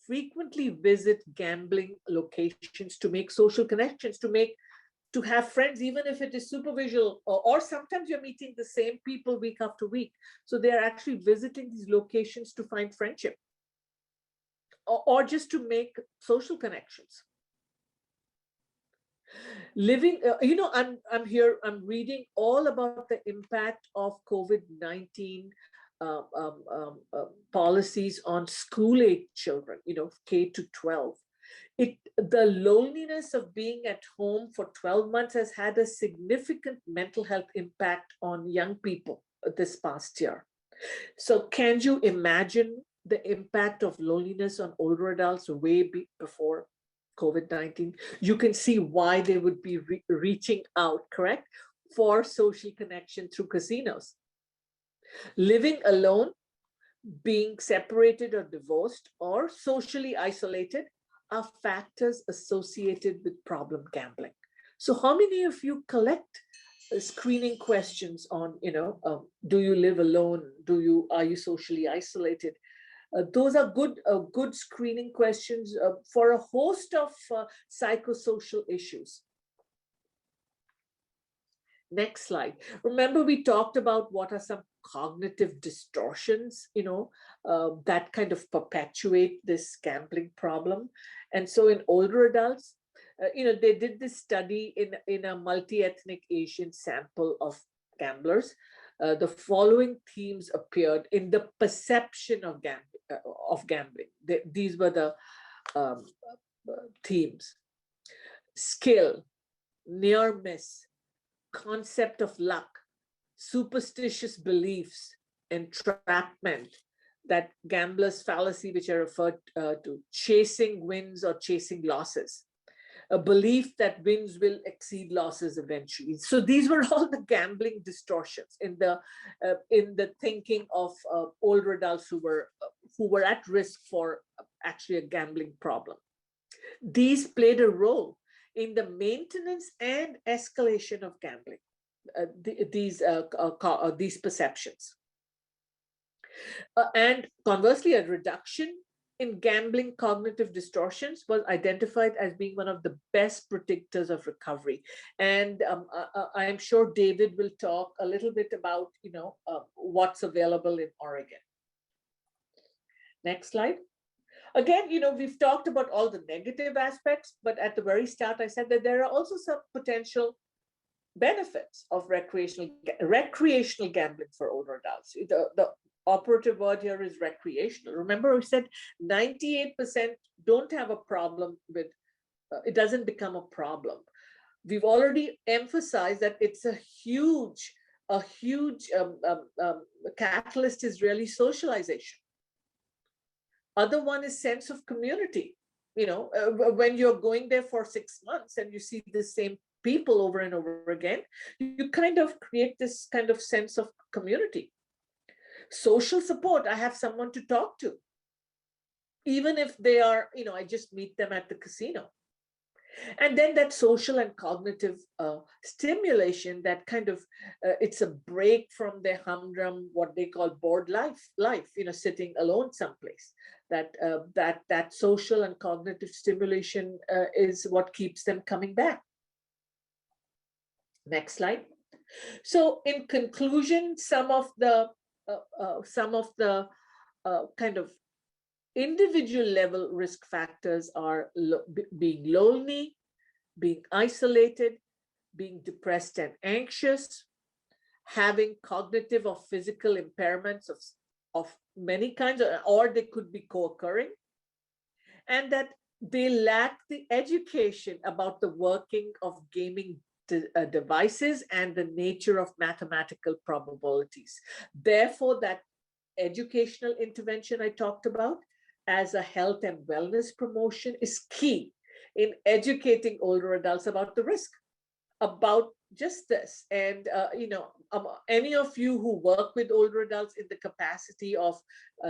frequently visit gambling locations to make social connections, to have friends, even if it is superficial, or sometimes you're meeting the same people week after week. So they're actually visiting these locations to find friendship or just to make social connections. Living, I'm reading all about the impact of COVID-19 policies on school-age children, K to 12. The loneliness of being at home for 12 months has had a significant mental health impact on young people this past year. So can you imagine the impact of loneliness on older adults way before COVID-19? You can see why they would be reaching out, correct, for social connection through casinos. Living alone, being separated or divorced, or socially isolated are factors associated with problem gambling. So how many of you collect screening questions on, do you live alone? Are you socially isolated? Those are good screening questions for a host of psychosocial issues. Next slide. Remember, we talked about what are some cognitive distortions, that kind of perpetuate this gambling problem. And so in older adults, they did this study in a multi-ethnic Asian sample of gamblers. The following themes appeared in the perception of gambling. These were the themes: skill, near miss, concept of luck, superstitious beliefs, entrapment, that gambler's fallacy, which I referred to, chasing wins or chasing losses, a belief that wins will exceed losses eventually. So these were all the gambling distortions in the thinking of older adults who were at risk for actually a gambling problem. These played a role in the maintenance and escalation of gambling, these perceptions. And conversely, a reduction in gambling cognitive distortions was identified as being one of the best predictors of recovery. And I'm sure David will talk a little bit about, what's available in Oregon. Next slide. Again, we've talked about all the negative aspects, but at the very start, I said that there are also some potential benefits of recreational gambling for older adults. The operative word here is recreational. Remember, we said 98% don't have a problem with, it doesn't become a problem. We've already emphasized that it's a huge catalyst is really socialization. Other one is sense of community. When you're going there for 6 months and you see the same people over and over again, you kind of create this kind of sense of community. Social support, I have someone to talk to. Even if they are, I just meet them at the casino. And then that social and cognitive stimulation, that kind of, it's a break from their humdrum, what they call bored life, sitting alone someplace. That social and cognitive stimulation is what keeps them coming back. Next slide. So in conclusion, some of the kind of individual level risk factors are being lonely, being isolated, being depressed and anxious, having cognitive or physical impairments of many kinds, or they could be co-occurring, and that they lack the education about the working of gaming devices and the nature of mathematical probabilities. Therefore, that educational intervention I talked about as a health and wellness promotion is key in educating older adults about the risk, about just this. And any of you who work with older adults in the capacity of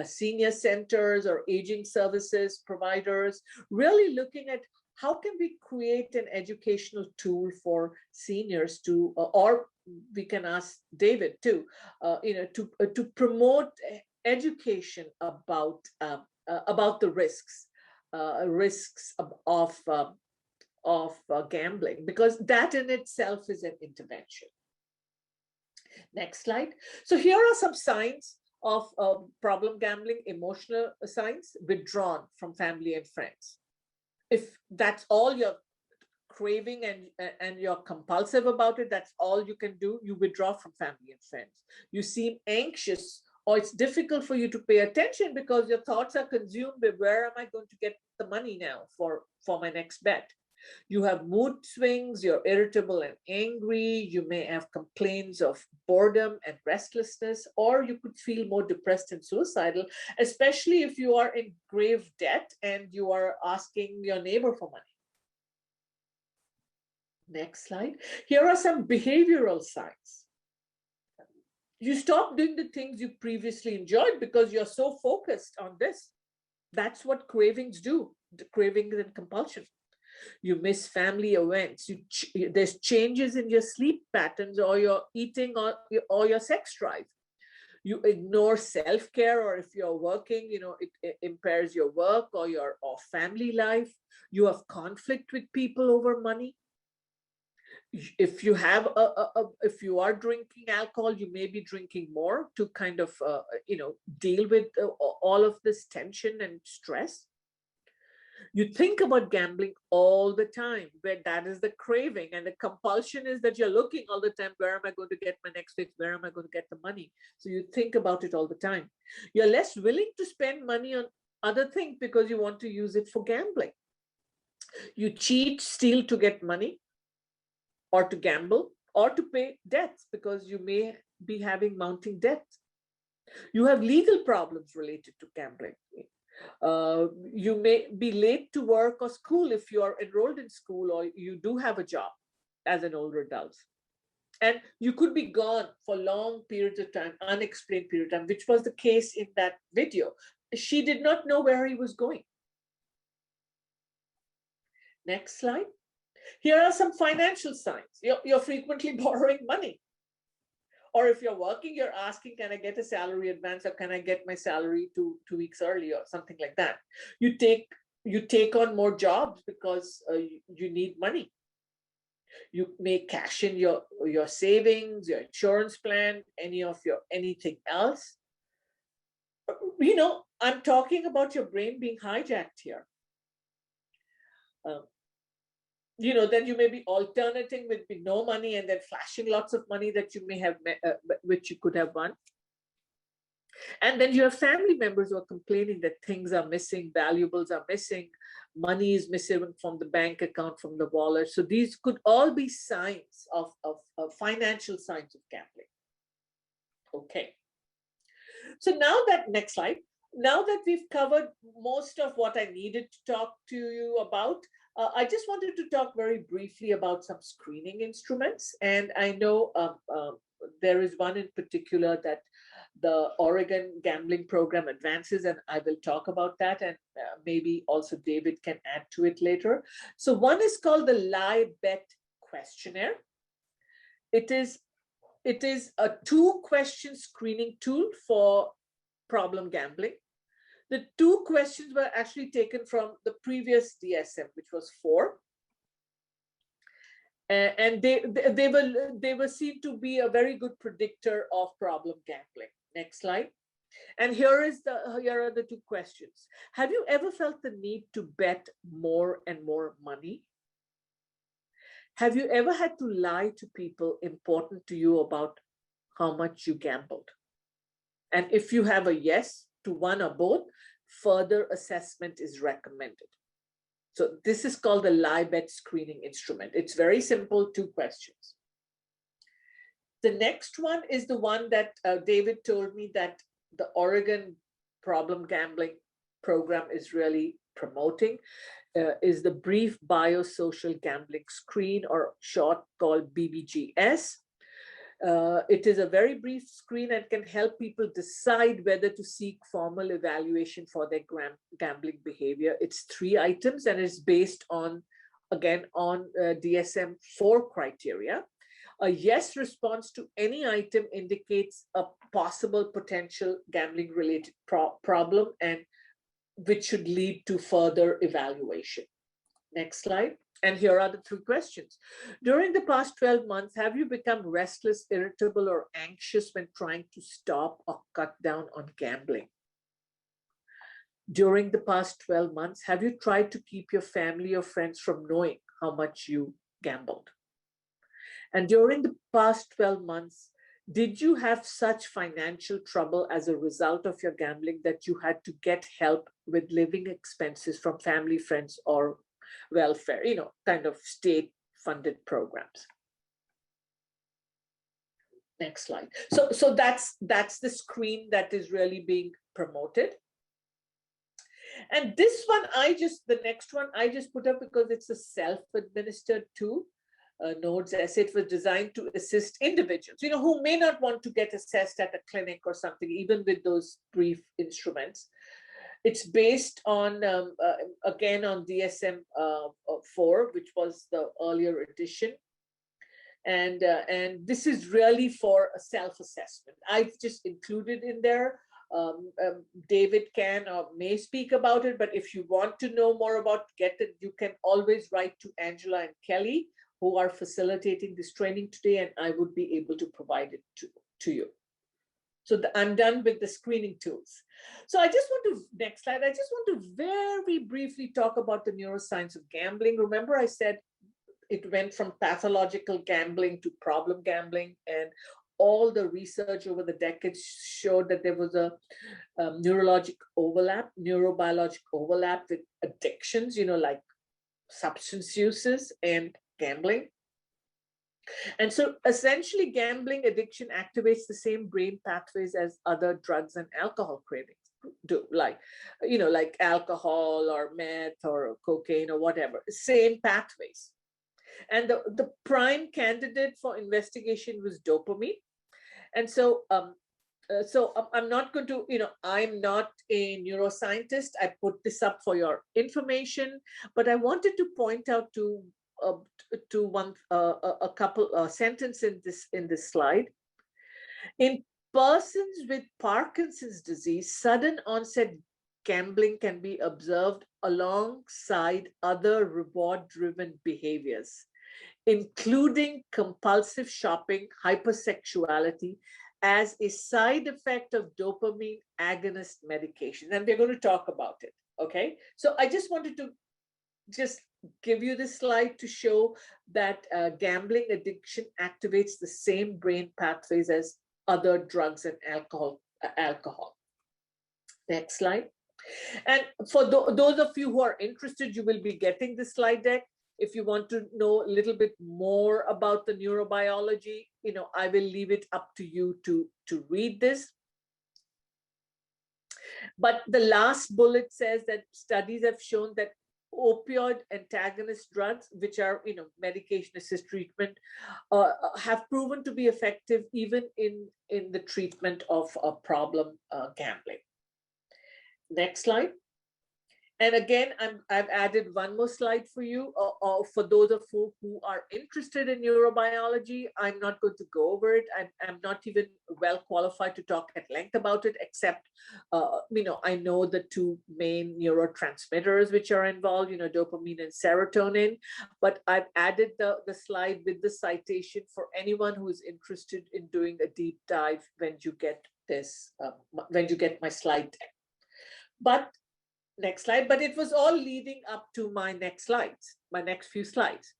senior centers or aging services providers, really looking at how can we create an educational tool for seniors to, or we can ask David too, to promote education about the risks of gambling, because that in itself is an intervention. Next slide. So here are some signs of problem gambling: emotional signs: withdrawn from family and friends. If that's all you're craving and you're compulsive about it, that's all you can do, you withdraw from family and friends. You seem anxious, or it's difficult for you to pay attention because your thoughts are consumed with where am I going to get the money now for my next bet. You have mood swings, you're irritable and angry, you may have complaints of boredom and restlessness, or you could feel more depressed and suicidal, especially if you are in grave debt and you are asking your neighbor for money. Next slide. Here are some behavioral signs. You stop doing the things you previously enjoyed because you're so focused on this. That's what cravings do, the cravings and compulsion. You miss family events, there's changes in your sleep patterns or your eating or your sex drive. You ignore self-care, or if you're working, it impairs your work or your family life. You have conflict with people over money. If you have if you are drinking alcohol, you may be drinking more to kind of deal with all of this tension and stress. You think about gambling all the time, where that is the craving, and the compulsion is that you're looking all the time, where am I going to get my next fix? Where am I going to get the money? So you think about it all the time. You're less willing to spend money on other things because you want to use it for gambling. You cheat, steal to get money, or to gamble, or to pay debts because you may be having mounting debt. You have legal problems related to gambling. You may be late to work or school if you are enrolled in school or you do have a job as an older adult. And you could be gone for long periods of time, unexplained period of time, which was the case in that video. She did not know where he was going. Next slide. Here are some financial signs. You're frequently borrowing money. Or if you're working, you're asking, can I get a salary advance, or can I get my salary 2 weeks early, or something like that. You take on more jobs because you need money. You may cash in your savings, your insurance plan, anything else. I'm talking about your brain being hijacked here. Then you may be alternating with no money and then flashing lots of money that you may have, which you could have won. And then you have family members who are complaining that things are missing, valuables are missing, money is missing from the bank account, from the wallet. So these could all be signs of financial signs of gambling. Okay. So next slide. Now that we've covered most of what I needed to talk to you about, I just wanted to talk very briefly about some screening instruments. And I know there is one in particular that the Oregon Gambling Program advances, and I will talk about that, and maybe also David can add to it later. So one is called the Lie Bet Questionnaire. It is a 2-question screening tool for problem gambling. The 2 questions were actually taken from the previous DSM, which was 4. And they were seen to be a very good predictor of problem gambling. Next slide. And here are the 2 questions. Have you ever felt the need to bet more and more money? Have you ever had to lie to people important to you about how much you gambled? And if you have a yes to one or both, further assessment is recommended. So this is called the LIBET screening instrument. It's very simple, 2 questions. The next one is the one that David told me that the Oregon problem gambling program is really promoting, is the brief biosocial gambling screen, or short called BBGS. It is a very brief screen and can help people decide whether to seek formal evaluation for their gambling behavior. It's 3 items and it's based on, again, on DSM 4 criteria. A yes response to any item indicates a possible potential gambling related problem, and which should lead to further evaluation. Next slide. And here are the 3 questions. During the past 12 months, have you become restless, irritable, or anxious when trying to stop or cut down on gambling? During the past 12 months, have you tried to keep your family or friends from knowing how much you gambled? And during the past 12 months, did you have such financial trouble as a result of your gambling that you had to get help with living expenses from family, friends, or welfare, kind of state-funded programs? Next slide. So that's the screen that is really being promoted. And this one, the next one I just put up because it's a self-administered tool. Nodes essay. It was designed to assist individuals, who may not want to get assessed at a clinic or something, even with those brief instruments. It's based on, again, on DSM 4, which was the earlier edition. And this is really for a self-assessment. I've just included in there. David can or may speak about it, but if you want to know more about it, you can always write to Angela and Kelly, who are facilitating this training today, and I would be able to provide it to you. So I'm done with the screening tools. So I just want to, next slide, I just want to very briefly talk about the neuroscience of gambling. Remember I said it went from pathological gambling to problem gambling, and all the research over the decades showed that there was a neurobiologic overlap with addictions, like substance uses and gambling. And so essentially gambling addiction activates the same brain pathways as other drugs and alcohol cravings do, like alcohol or meth or cocaine or whatever, same pathways. And the prime candidate for investigation was dopamine. And so I'm not going to, I'm not a neuroscientist. I put this up for your information, but I wanted to point out to a couple sentence in this slide. In persons with Parkinson's disease, sudden onset gambling can be observed alongside other reward-driven behaviors, including compulsive shopping, hypersexuality, as a side effect of dopamine agonist medication. And we're going to talk about it, okay? So I just wanted to just give you this slide to show that gambling addiction activates the same brain pathways as other drugs and alcohol. Next slide. And for those of you who are interested, you will be getting this slide deck. If you want to know a little bit more about the neurobiology, I will leave it up to you to read this. But the last bullet says that studies have shown that opioid antagonist drugs, which are medication-assisted treatment, have proven to be effective even in the treatment of problem gambling. Next slide. And again, I've added one more slide for you. For those of you who are interested in neurobiology, I'm not going to go over it. I'm not even well qualified to talk at length about it, except, I know the 2 main neurotransmitters which are involved, dopamine and serotonin. But I've added the slide with the citation for anyone who is interested in doing a deep dive when you get this, when you get my slide deck. But next slide, but it was all leading up to my next slides, my next few slides.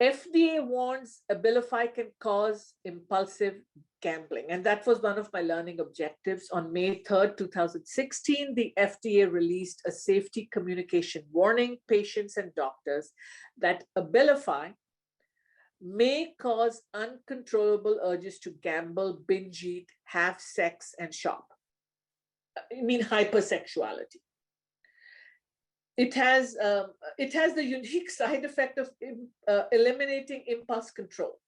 FDA warns Abilify can cause impulsive gambling. And that was one of my learning objectives. On May 3rd, 2016, the FDA released a safety communication warning patients and doctors that Abilify may cause uncontrollable urges to gamble, binge eat, have sex, and shop. I mean, hypersexuality. It has the unique side effect of eliminating impulse control.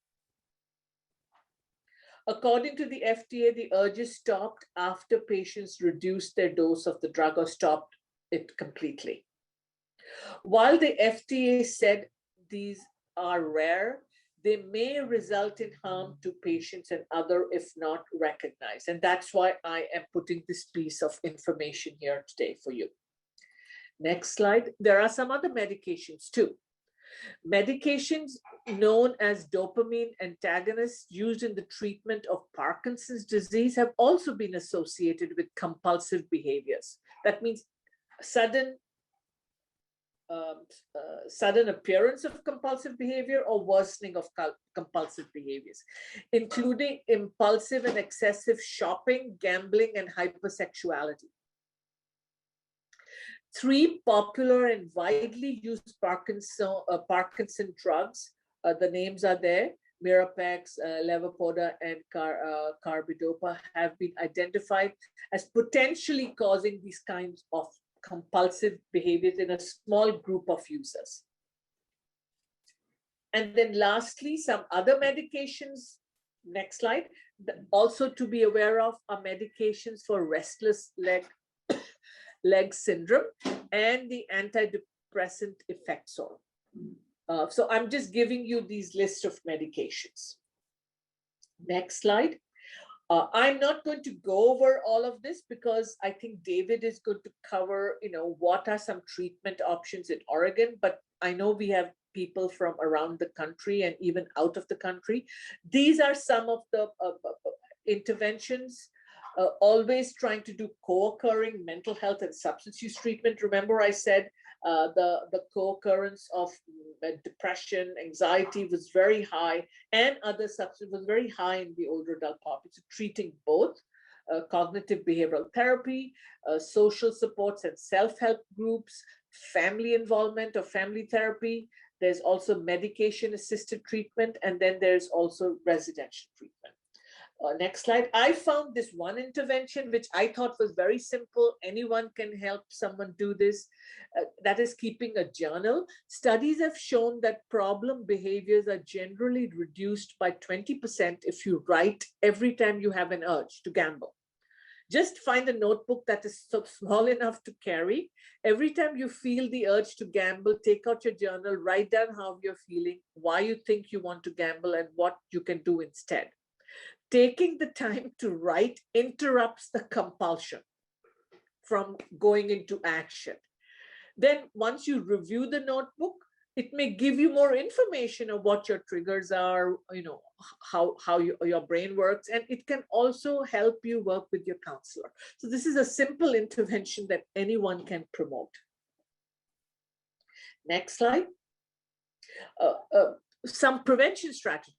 According to the FDA, the urges stopped after patients reduced their dose of the drug or stopped it completely. While the FDA said these are rare, they may result in harm to patients and other if not recognized. And that's why I am putting this piece of information here today for you. Next slide. There are some other medications too. Medications known as dopamine antagonists used in the treatment of Parkinson's disease have also been associated with compulsive behaviors. That means sudden appearance of compulsive behavior or worsening of compulsive behaviors, including impulsive and excessive shopping, gambling, and hypersexuality. 3 popular and widely used Parkinson drugs, the names are there, Mirapex, Levodopa, and Carbidopa, have been identified as potentially causing these kinds of compulsive behaviors in a small group of users. And then lastly, some other medications, next slide, also to be aware of are medications for restless leg syndrome and the antidepressant Effexor. So I'm just giving you these list of medications. Next slide. I'm not going to go over all of this because I think David is going to cover, what are some treatment options in Oregon, but I know we have people from around the country and even out of the country. These are some of the interventions. Always trying to do co-occurring mental health and substance use treatment. Remember I said the co-occurrence of depression, anxiety was very high, and other substances was very high in the older adult population. Treating both cognitive behavioral therapy, social supports and self-help groups, family involvement or family therapy. There's also medication-assisted treatment, and then there's also residential treatment. Next slide. I found this one intervention, which I thought was very simple. Anyone can help someone do this. That is keeping a journal. Studies have shown that problem behaviors are generally reduced by 20% if you write every time you have an urge to gamble. Just find a notebook that is so small enough to carry. Every time you feel the urge to gamble, take out your journal, write down how you're feeling, why you think you want to gamble, and what you can do instead. Taking the time to write interrupts the compulsion from going into action. Then once you review the notebook, it may give you more information of what your triggers are, how your brain works, and it can also help you work with your counselor. So this is a simple intervention that anyone can promote. Next slide. Some prevention strategies.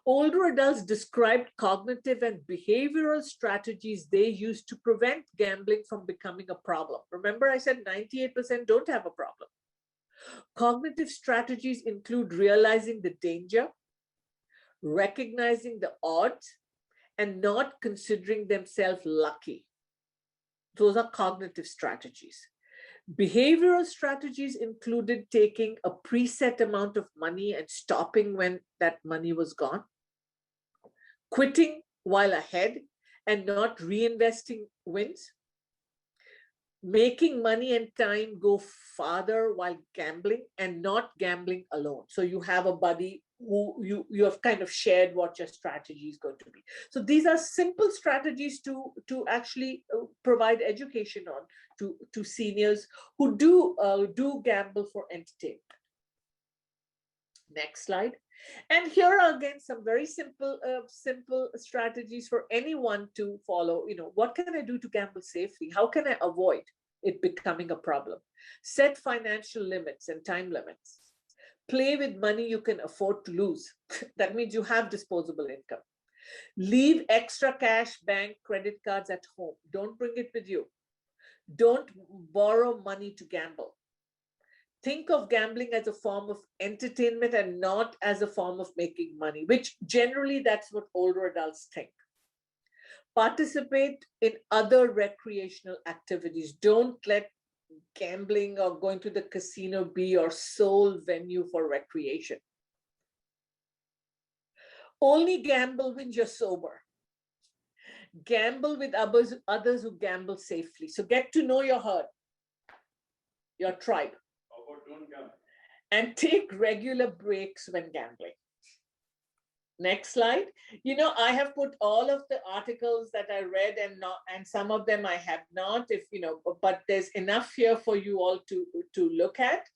Older adults described cognitive and behavioral strategies they use to prevent gambling from becoming a problem. Remember, I said 98% don't have a problem. Cognitive strategies include realizing the danger, recognizing the odds, and not considering themselves lucky. Those are cognitive strategies. Behavioral strategies included taking a preset amount of money and stopping when that money was gone, quitting while ahead and not reinvesting wins, making money and time go farther while gambling and not gambling alone. So you have a buddy who you have kind of shared what your strategy is going to be. So these are simple strategies to actually provide education on to seniors who do gamble for entertainment. Next slide. And here are again some very simple strategies for anyone to follow. What can I do to gamble safely? How can I avoid it becoming a problem? Set financial limits and time limits. Play with money you can afford to lose. That means you have disposable income. Leave extra cash, bank, credit cards at home. Don't bring it with you. Don't borrow money to gamble. Think of gambling as a form of entertainment and not as a form of making money, which generally that's what older adults think. Participate in other recreational activities. Don't let gambling or going to the casino be your sole venue for recreation. Only gamble when you're sober. Gamble with others who gamble safely. So get to know your herd, your tribe. And take regular breaks when gambling. Next slide. You know, I have put all of the articles that I read and some of them I have not, but there's enough here for you all to look at.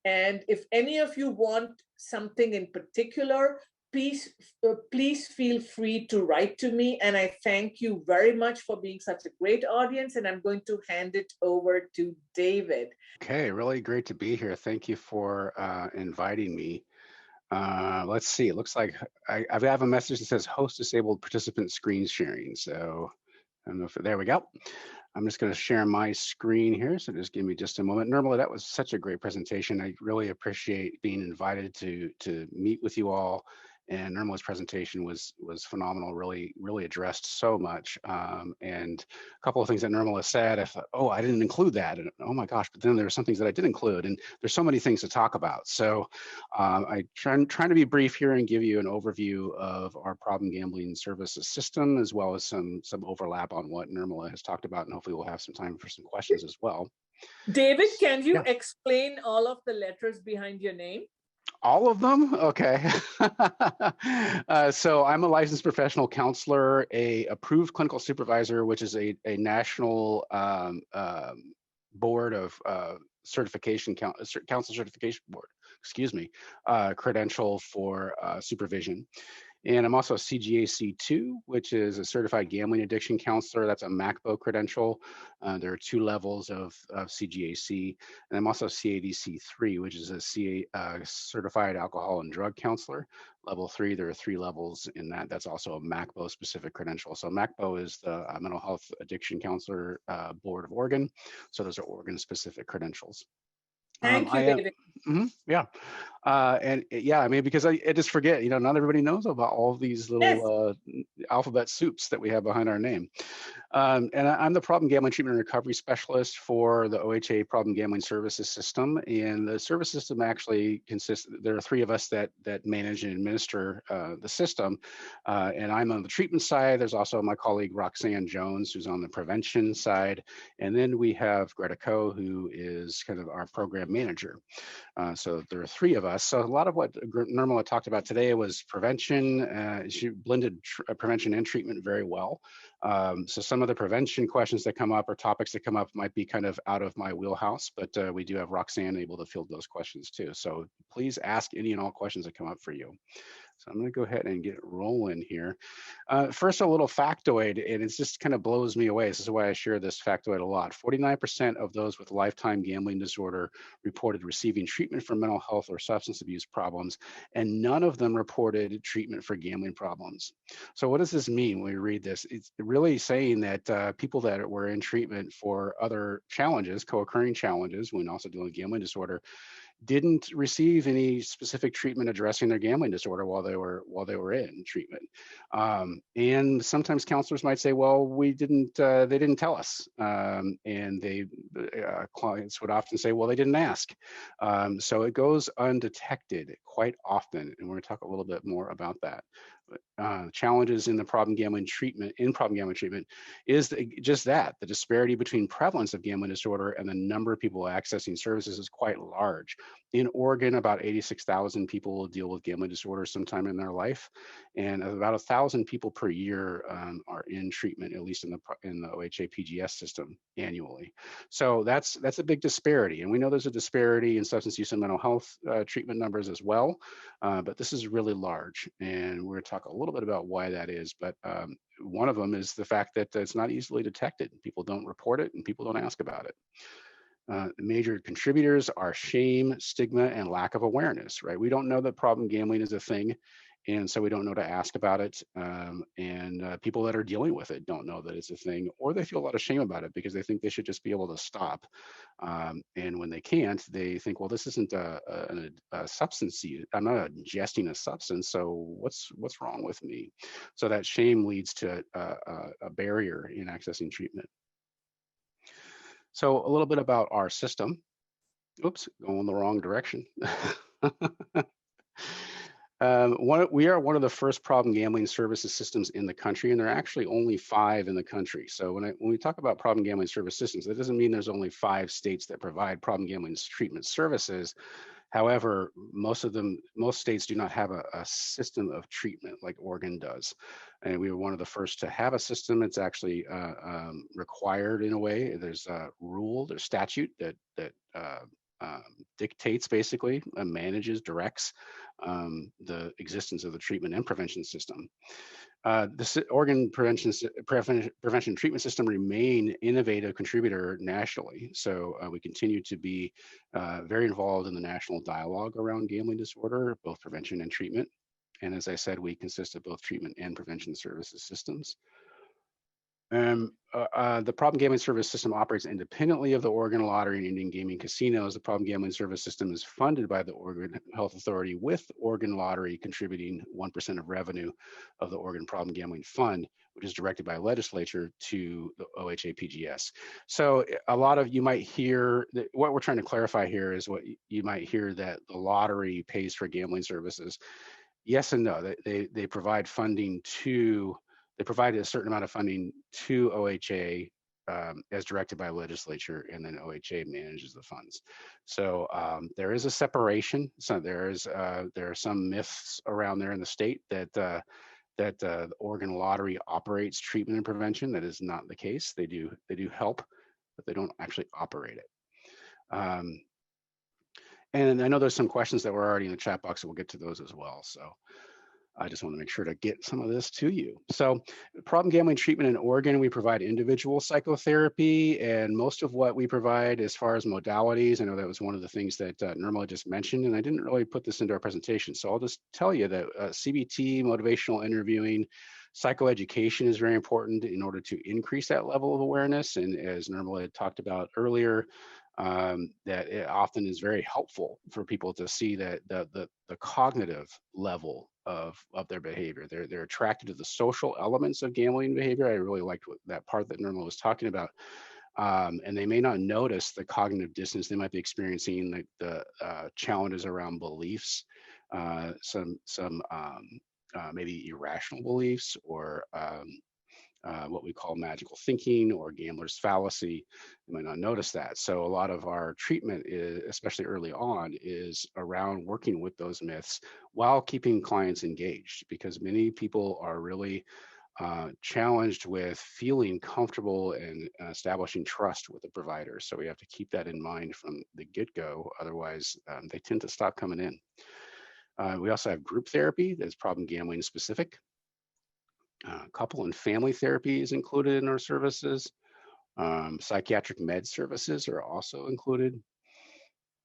And if any of you want something in particular, please feel free to write to me. And I thank you very much for being such a great audience. And I'm going to hand it over to David. Okay, really great to be here. Thank you for inviting me. Let's see, it looks like I have a message that says host disabled participant screen sharing. So I don't know if, there we go. I'm just gonna share my screen here. So just give me just a moment. Nirmala, that was such a great presentation. I really appreciate being invited to meet with you all. And Nirmala's presentation was phenomenal, really addressed so much. And a couple of things that Nirmala said, I thought, oh, I didn't include that. And oh my gosh, but then there were some things that I did include. And there's so many things to talk about. So I'm trying to be brief here and give you an overview of our problem gambling services system, as well as some overlap on what Nirmala has talked about. And hopefully we'll have some time for some questions as well. David, can you explain all of the letters behind your name? All of them? Okay. So I'm a licensed professional counselor, a approved clinical supervisor, which is a national board of certification, council certification board, credential for supervision. And I'm also a CGACII, which is a certified gambling addiction counselor. That's a MACBO credential. There are 2 levels of CGACII. And I'm also CADCIII, which is a certified alcohol and drug counselor. Level 3, there are 3 levels in that. That's also a MACBO specific credential. So MACBO is the Mental Health Addiction Counselor Board of Oregon. So those are Oregon specific credentials. Thank you, David. Yeah. And yeah, I mean, because I just forget, not everybody knows about all of these little alphabet soups that we have behind our name. And I'm the problem gambling treatment and recovery specialist for the OHA problem gambling services system. And the service system actually consists, there are 3 of us that manage and administer the system. And I'm on the treatment side. There's also my colleague, Roxanne Jones, who's on the prevention side. And then we have Greta Coe, who is kind of our program manager. So there are 3 of us. So a lot of what Nirmala talked about today was prevention. She blended prevention and treatment very well. So some of the prevention questions that come up or topics that come up might be kind of out of my wheelhouse, but we do have Roxanne able to field those questions too. So please ask any and all questions that come up for you. So I'm going to go ahead and get rolling here. First, a little factoid, and it just kind of blows me away. This is why I share this factoid a lot. 49% of those with lifetime gambling disorder reported receiving treatment for mental health or substance abuse problems, and none of them reported treatment for gambling problems. So what does this mean when we read this? It's really saying that people that were in treatment for other challenges, co-occurring challenges, when also dealing with gambling disorder, didn't receive any specific treatment addressing their gambling disorder while they were in treatment. And sometimes counselors might say, well, they didn't tell us. And clients would often say, well, they didn't ask. So it goes undetected quite often. And we're gonna talk a little bit more about that. Challenges in the problem gambling treatment is just that. The disparity between prevalence of gambling disorder and the number of people accessing services is quite large. In Oregon, about 86,000 people will deal with gambling disorder sometime in their life, and about 1,000 people per year are in treatment, at least in the OHA PGS system annually. So that's a big disparity, and we know there's a disparity in substance use and mental health treatment numbers as well, but this is really large, and we're going to talk a little bit about why that is. But one of them is the fact that it's not easily detected. People don't report it, and people don't ask about it. Major contributors are shame, stigma, and lack of awareness, right? We don't know that problem gambling is a thing, and so we don't know to ask about it. People that are dealing with it don't know that it's a thing, or they feel a lot of shame about it because they think they should just be able to stop. And when they can't, they think, well, this isn't a substance use. I'm not ingesting a substance, so what's wrong with me? So that shame leads to a barrier in accessing treatment. So a little bit about our system. Oops, going the wrong direction. We are one of the first problem gambling services systems in the country, and there are actually only 5 in the country. So when we talk about problem gambling service systems, that doesn't mean there's only 5 states that provide problem gambling treatment services. However, most states do not have a system of treatment like Oregon does. And we were one of the first to have a system. It's actually required in a way. There's a rule, there's statute that dictates, basically, directs the existence of the treatment and prevention system. The Oregon prevention treatment system remain innovative contributor nationally. So we continue to be very involved in the national dialogue around gambling disorder, both prevention and treatment. And as I said, we consist of both treatment and prevention services systems. The problem gambling service system operates independently of the Oregon Lottery and Indian Gaming Casinos. The problem gambling service system is funded by the Oregon Health Authority, with Oregon Lottery contributing 1% of revenue of the Oregon Problem Gambling Fund, which is directed by legislature to the OHA PGS. So a lot of you might hear that what we're trying to clarify here is what you might hear, that the lottery pays for gambling services. Yes and no. They provide funding to. They provide a certain amount of funding to OHA as directed by legislature, and then OHA manages the funds. So there is a separation. So there are some myths around there in the state that the Oregon Lottery operates treatment and prevention. That is not the case. They do help, but they don't actually operate it. And I know there's some questions that were already in the chat box, and we'll get to those as well. So I just want to make sure to get some of this to you. So problem gambling treatment in Oregon, we provide individual psychotherapy, and most of what we provide as far as modalities, I know that was one of the things that Nirmala just mentioned, and I didn't really put this into our presentation. So I'll just tell you that CBT, motivational interviewing, psychoeducation is very important in order to increase that level of awareness. And as Nirmala had talked about earlier, that it often is very helpful for people to see that the cognitive level of their behavior. They're attracted to the social elements of gambling behavior. I really liked that part that Nirmala was talking about. And they may not notice the cognitive dissonance. They might be experiencing the challenges around beliefs, some maybe irrational beliefs, or what we call magical thinking or gambler's fallacy. You might not notice that. So a lot of our treatment, especially early on, is around working with those myths while keeping clients engaged, because many people are really challenged with feeling comfortable and establishing trust with the provider. So we have to keep that in mind from the get-go. Otherwise, they tend to stop coming in. We also have group therapy that's problem gambling specific. Couple and family therapy is included in our services. Psychiatric med services are also included.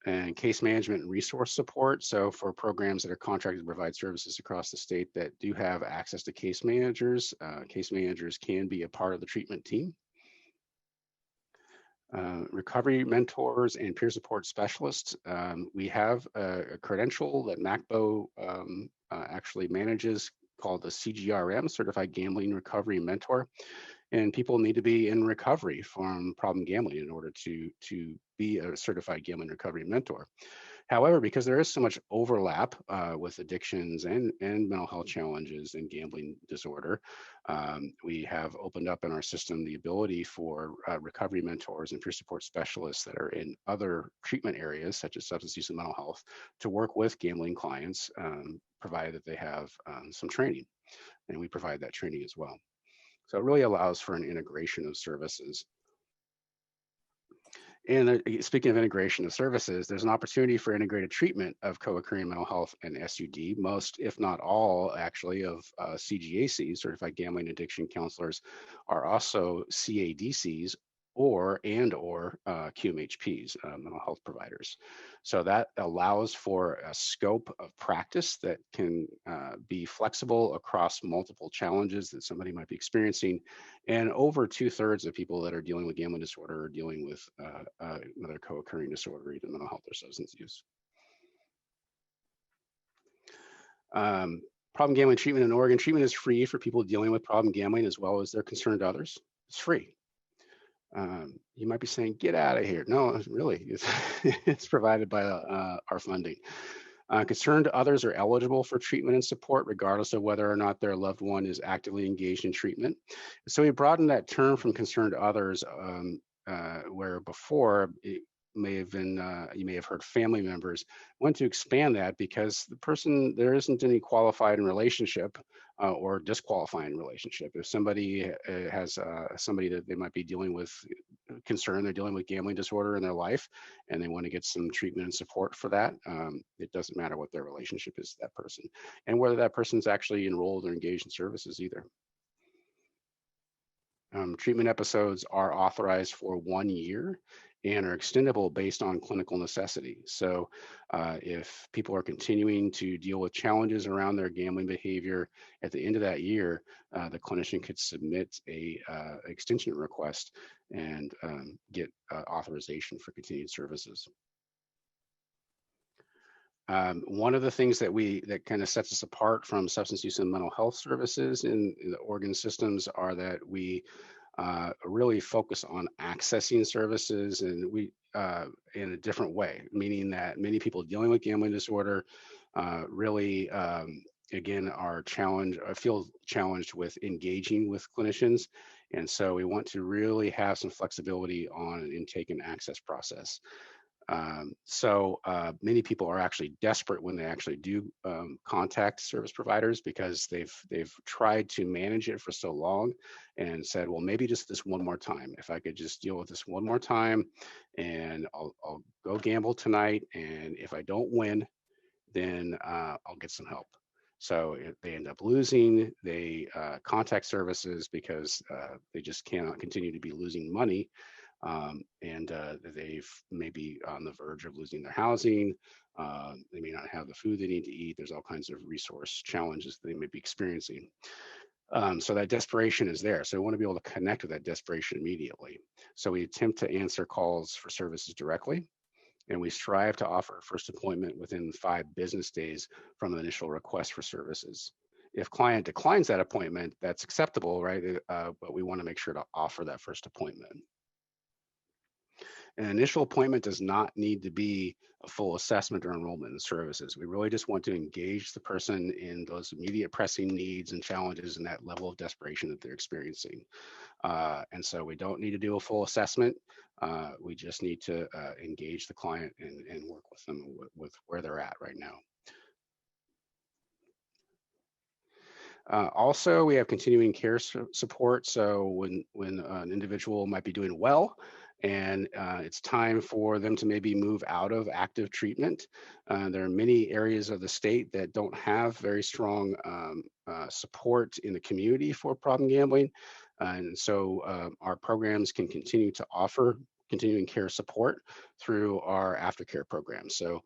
And case management and resource support. So for programs that are contracted to provide services across the state that do have access to case managers can be a part of the treatment team. Recovery mentors and peer support specialists. We have a credential that MACBO actually manages, called the CGRM, Certified Gambling Recovery Mentor. And people need to be in recovery from problem gambling in order to be a certified gambling recovery mentor. However, because there is so much overlap with addictions and mental health challenges and gambling disorder, we have opened up in our system the ability for recovery mentors and peer support specialists that are in other treatment areas, such as substance use and mental health, to work with gambling clients, provided that they have some training. And we provide that training as well. So it really allows for an integration of services. And speaking of integration of services, there's an opportunity for integrated treatment of co-occurring mental health and SUD. Most, if not all, actually, of CGACII, Certified Gambling Addiction Counselors, are also CADCIIs or QMHPs, mental health providers. So that allows for a scope of practice that can be flexible across multiple challenges that somebody might be experiencing. And over 2/3 of people that are dealing with gambling disorder are dealing with another co-occurring disorder, either mental health or substance use. Problem gambling treatment in Oregon. Treatment is free for people dealing with problem gambling as well as their concerned others. It's free. You might be saying, get out of here. No, really, it's provided by our funding. Concerned others are eligible for treatment and support regardless of whether or not their loved one is actively engaged in treatment. So we broadened that term from concerned others, where before it may have been, you may have heard family members. Want to expand that because the person, there isn't any qualified relationship or disqualifying relationship. If somebody has somebody that they might be dealing with concern, they're dealing with gambling disorder in their life, and they want to get some treatment and support for that, it doesn't matter what their relationship is to that person, and whether that person's actually enrolled or engaged in services either. Treatment episodes are authorized for 1 year and are extendable based on clinical necessity. So if people are continuing to deal with challenges around their gambling behavior, at the end of that year, the clinician could submit a extension request and get authorization for continued services. One of the things that kind of sets us apart from substance use and mental health services in the Oregon systems are that we really focus on accessing services, and we in a different way, meaning that many people dealing with gambling disorder really again are feel challenged with engaging with clinicians, and so we want to really have some flexibility on an intake and access process. So many people are actually desperate when they actually do contact service providers, because they've tried to manage it for so long and said, well, maybe just this one more time. If I could just deal with this one more time, and I'll go gamble tonight, and if I don't win, then I'll get some help. So they end up losing. They contact services because they just cannot continue to be losing money. And they've maybe on the verge of losing their housing. They may not have the food they need to eat. There's all kinds of resource challenges they may be experiencing. So that desperation is there. So we want to be able to connect with that desperation immediately. So we attempt to answer calls for services directly, and we strive to offer a first appointment within 5 business days from an initial request for services. If client declines that appointment, that's acceptable, right? But we want to make sure to offer that first appointment. An initial appointment does not need to be a full assessment or enrollment in services. We really just want to engage the person in those immediate pressing needs and challenges and that level of desperation that they're experiencing. And so we don't need to do a full assessment. We just need to engage the client and work with them with where they're at right now. Also, we have continuing care support. So when an individual might be doing well, and it's time for them to maybe move out of active treatment. There are many areas of the state that don't have very strong support in the community for problem gambling. And so our programs can continue to offer continuing care support through our aftercare program. So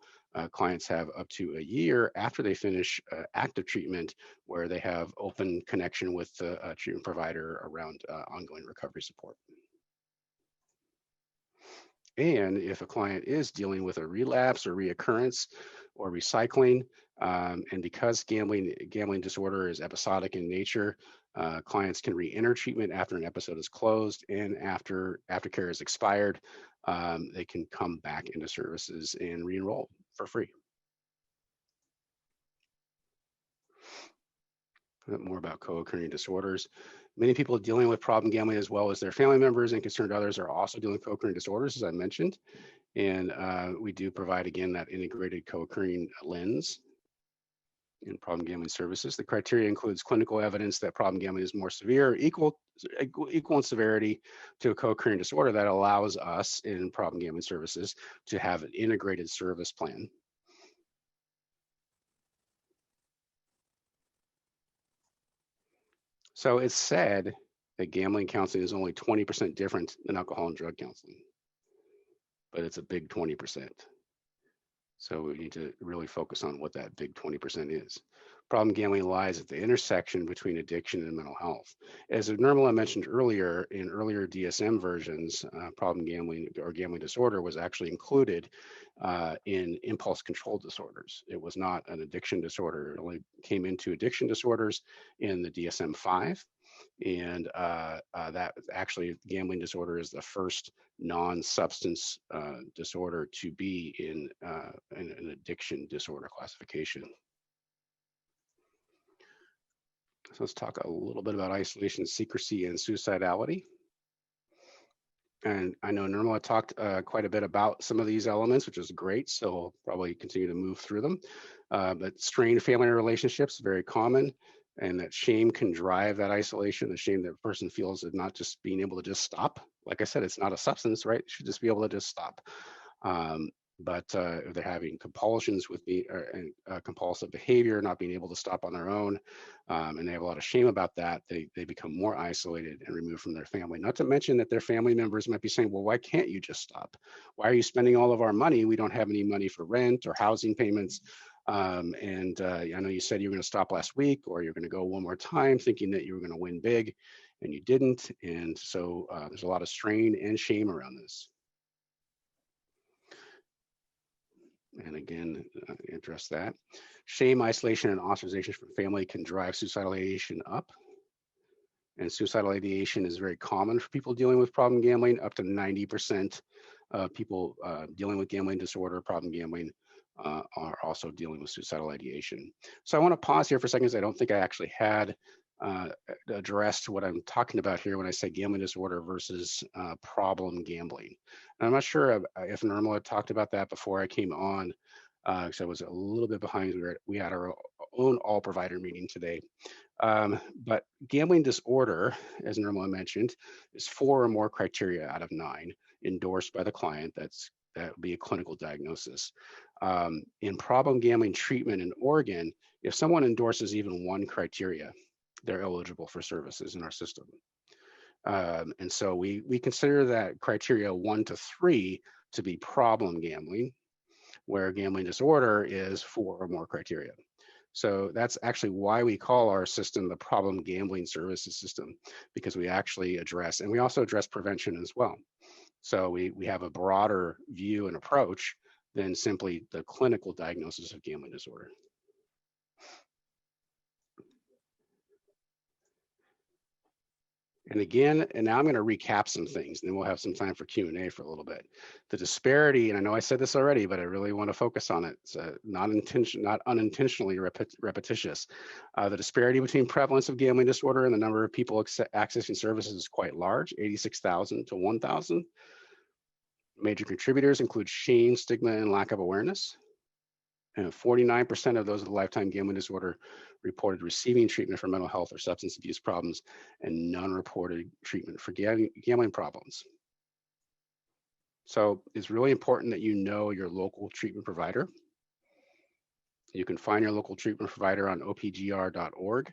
clients have up to a year after they finish active treatment where they have open connection with the treatment provider around ongoing recovery support. And if a client is dealing with a relapse or reoccurrence or recycling, and because gambling disorder is episodic in nature, clients can re-enter treatment after an episode is closed, and after aftercare is expired, they can come back into services and re-enroll for free. A bit more about co-occurring disorders. Many people dealing with problem gambling, as well as their family members and concerned others, are also dealing with co-occurring disorders, as I mentioned. And we do provide, again, that integrated co-occurring lens in problem gambling services. The criteria includes clinical evidence that problem gambling is more severe, equal in severity to a co-occurring disorder that allows us in problem gambling services to have an integrated service plan. So it's said that gambling counseling is only 20% different than alcohol and drug counseling, but it's a big 20%. So we need to really focus on what that big 20% is. Problem gambling lies at the intersection between addiction and mental health. As Nirmala mentioned earlier, in earlier DSM versions, problem gambling or gambling disorder was actually included in impulse control disorders. It was not an addiction disorder. It only came into addiction disorders in the DSM V. And that actually gambling disorder is the first non-substance disorder to be in an addiction disorder classification. So let's talk a little bit about isolation, secrecy, and suicidality. And I know Nirmala talked quite a bit about some of these elements, which is great. So we'll probably continue to move through them. But strained family relationships, very common. And that shame can drive that isolation, the shame that a person feels of not just being able to just stop. Like I said, it's not a substance, right? It should just be able to just stop. But if they're having compulsions with compulsive behavior, not being able to stop on their own, and they have a lot of shame about that, they become more isolated and removed from their family. Not to mention that their family members might be saying, well, why can't you just stop? Why are you spending all of our money? We don't have any money for rent or housing payments. I know you said you were going to stop last week, or you're going to go one more time thinking that you were going to win big, and you didn't. And so there's a lot of strain and shame around this. And again, address that. Shame, isolation, and ostracization from family can drive suicidal ideation up. And suicidal ideation is very common for people dealing with problem gambling. Up to 90% of people dealing with gambling disorder, problem gambling, are also dealing with suicidal ideation. So I want to pause here for a second, because I don't think I actually had addressed what I'm talking about here when I say gambling disorder versus problem gambling. And I'm not sure if Nirmala talked about that before I came on, because I was a little bit behind. We had our own all provider meeting today. But gambling disorder, as Nirmala mentioned, is 4 or more criteria out of 9 endorsed by the client. That would be a clinical diagnosis. In problem gambling treatment in Oregon, if someone endorses even 1 criteria, they're eligible for services in our system. And so we consider that criteria 1 to 3 to be problem gambling, where gambling disorder is 4 or more criteria. So that's actually why we call our system the problem gambling services system, because we actually address, and we also address prevention as well. So we have a broader view and approach than simply the clinical diagnosis of gambling disorder. And again, and now I'm going to recap some things, and then we'll have some time for Q&A for a little bit. The disparity, and I know I said this already, but I really want to focus on it. It's not unintentionally repetitious. The disparity between prevalence of gambling disorder and the number of people accessing services is quite large, 86,000 to 1,000. Major contributors include shame, stigma, and lack of awareness. And 49% of those with lifetime gambling disorder reported receiving treatment for mental health or substance abuse problems, and none reported treatment for gambling problems. So it's really important that you know your local treatment provider. You can find your local treatment provider on opgr.org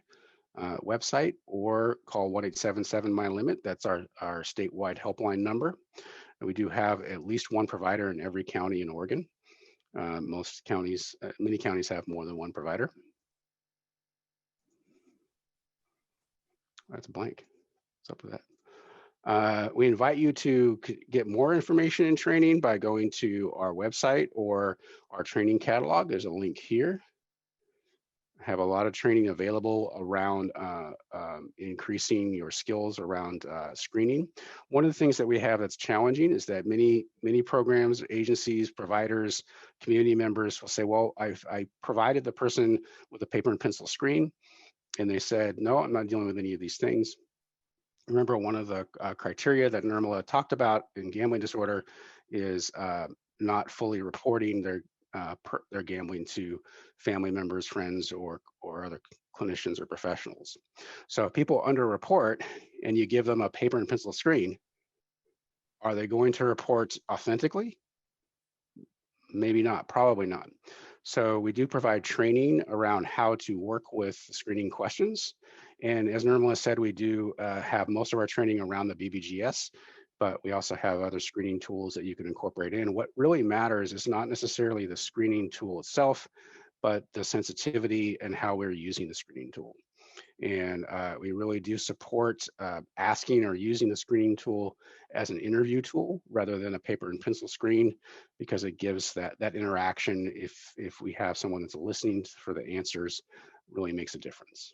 website, or call 1-877-MY-LIMIT. That's our statewide helpline number. And we do have at least 1 provider in every county in Oregon. Most counties, many counties have more than 1 provider. That's blank. What's up with that? We invite you to get more information and training by going to our website or our training catalog. There's a link here. I have a lot of training available around increasing your skills around screening. One of the things that we have that's challenging is that many programs, agencies, providers, community members will say, well, I provided the person with a paper and pencil screen, and they said, no, I'm not dealing with any of these things. Remember, one of the criteria that Nirmala talked about in gambling disorder is not fully reporting their gambling to family members, friends, or other clinicians or professionals. So if people underreport and you give them a paper and pencil screen, are they going to report authentically? Maybe not, probably not. So we do provide training around how to work with screening questions And as Nirmala said, we do have most of our training around the BBGS, but we also have other screening tools that you can incorporate in. What really matters is not necessarily the screening tool itself, but the sensitivity and how we're using the screening tool. And we really do support asking or using the screening tool as an interview tool rather than a paper and pencil screen, because it gives that interaction. If we have someone that's listening for the answers, really makes a difference.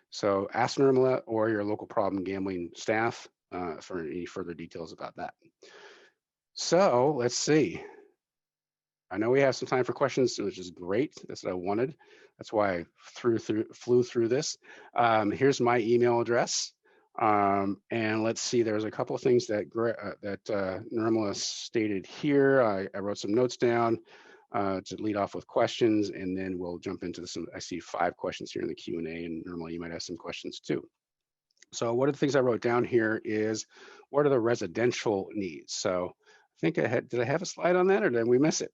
So ask Nirmala or your local problem gambling staff for any further details about that. So let's see. I know we have some time for questions, which is great. That's what I wanted. That's why I flew through this. Here's my email address. And let's see, there's a couple of things that Nirmala stated here. I wrote some notes down to lead off with questions, and then we'll jump into some. I see 5 questions here in the Q&A, and Nirmala, you might have some questions too. So one of the things I wrote down here is, what are the residential needs? So I think did I have a slide on that, or did we miss it?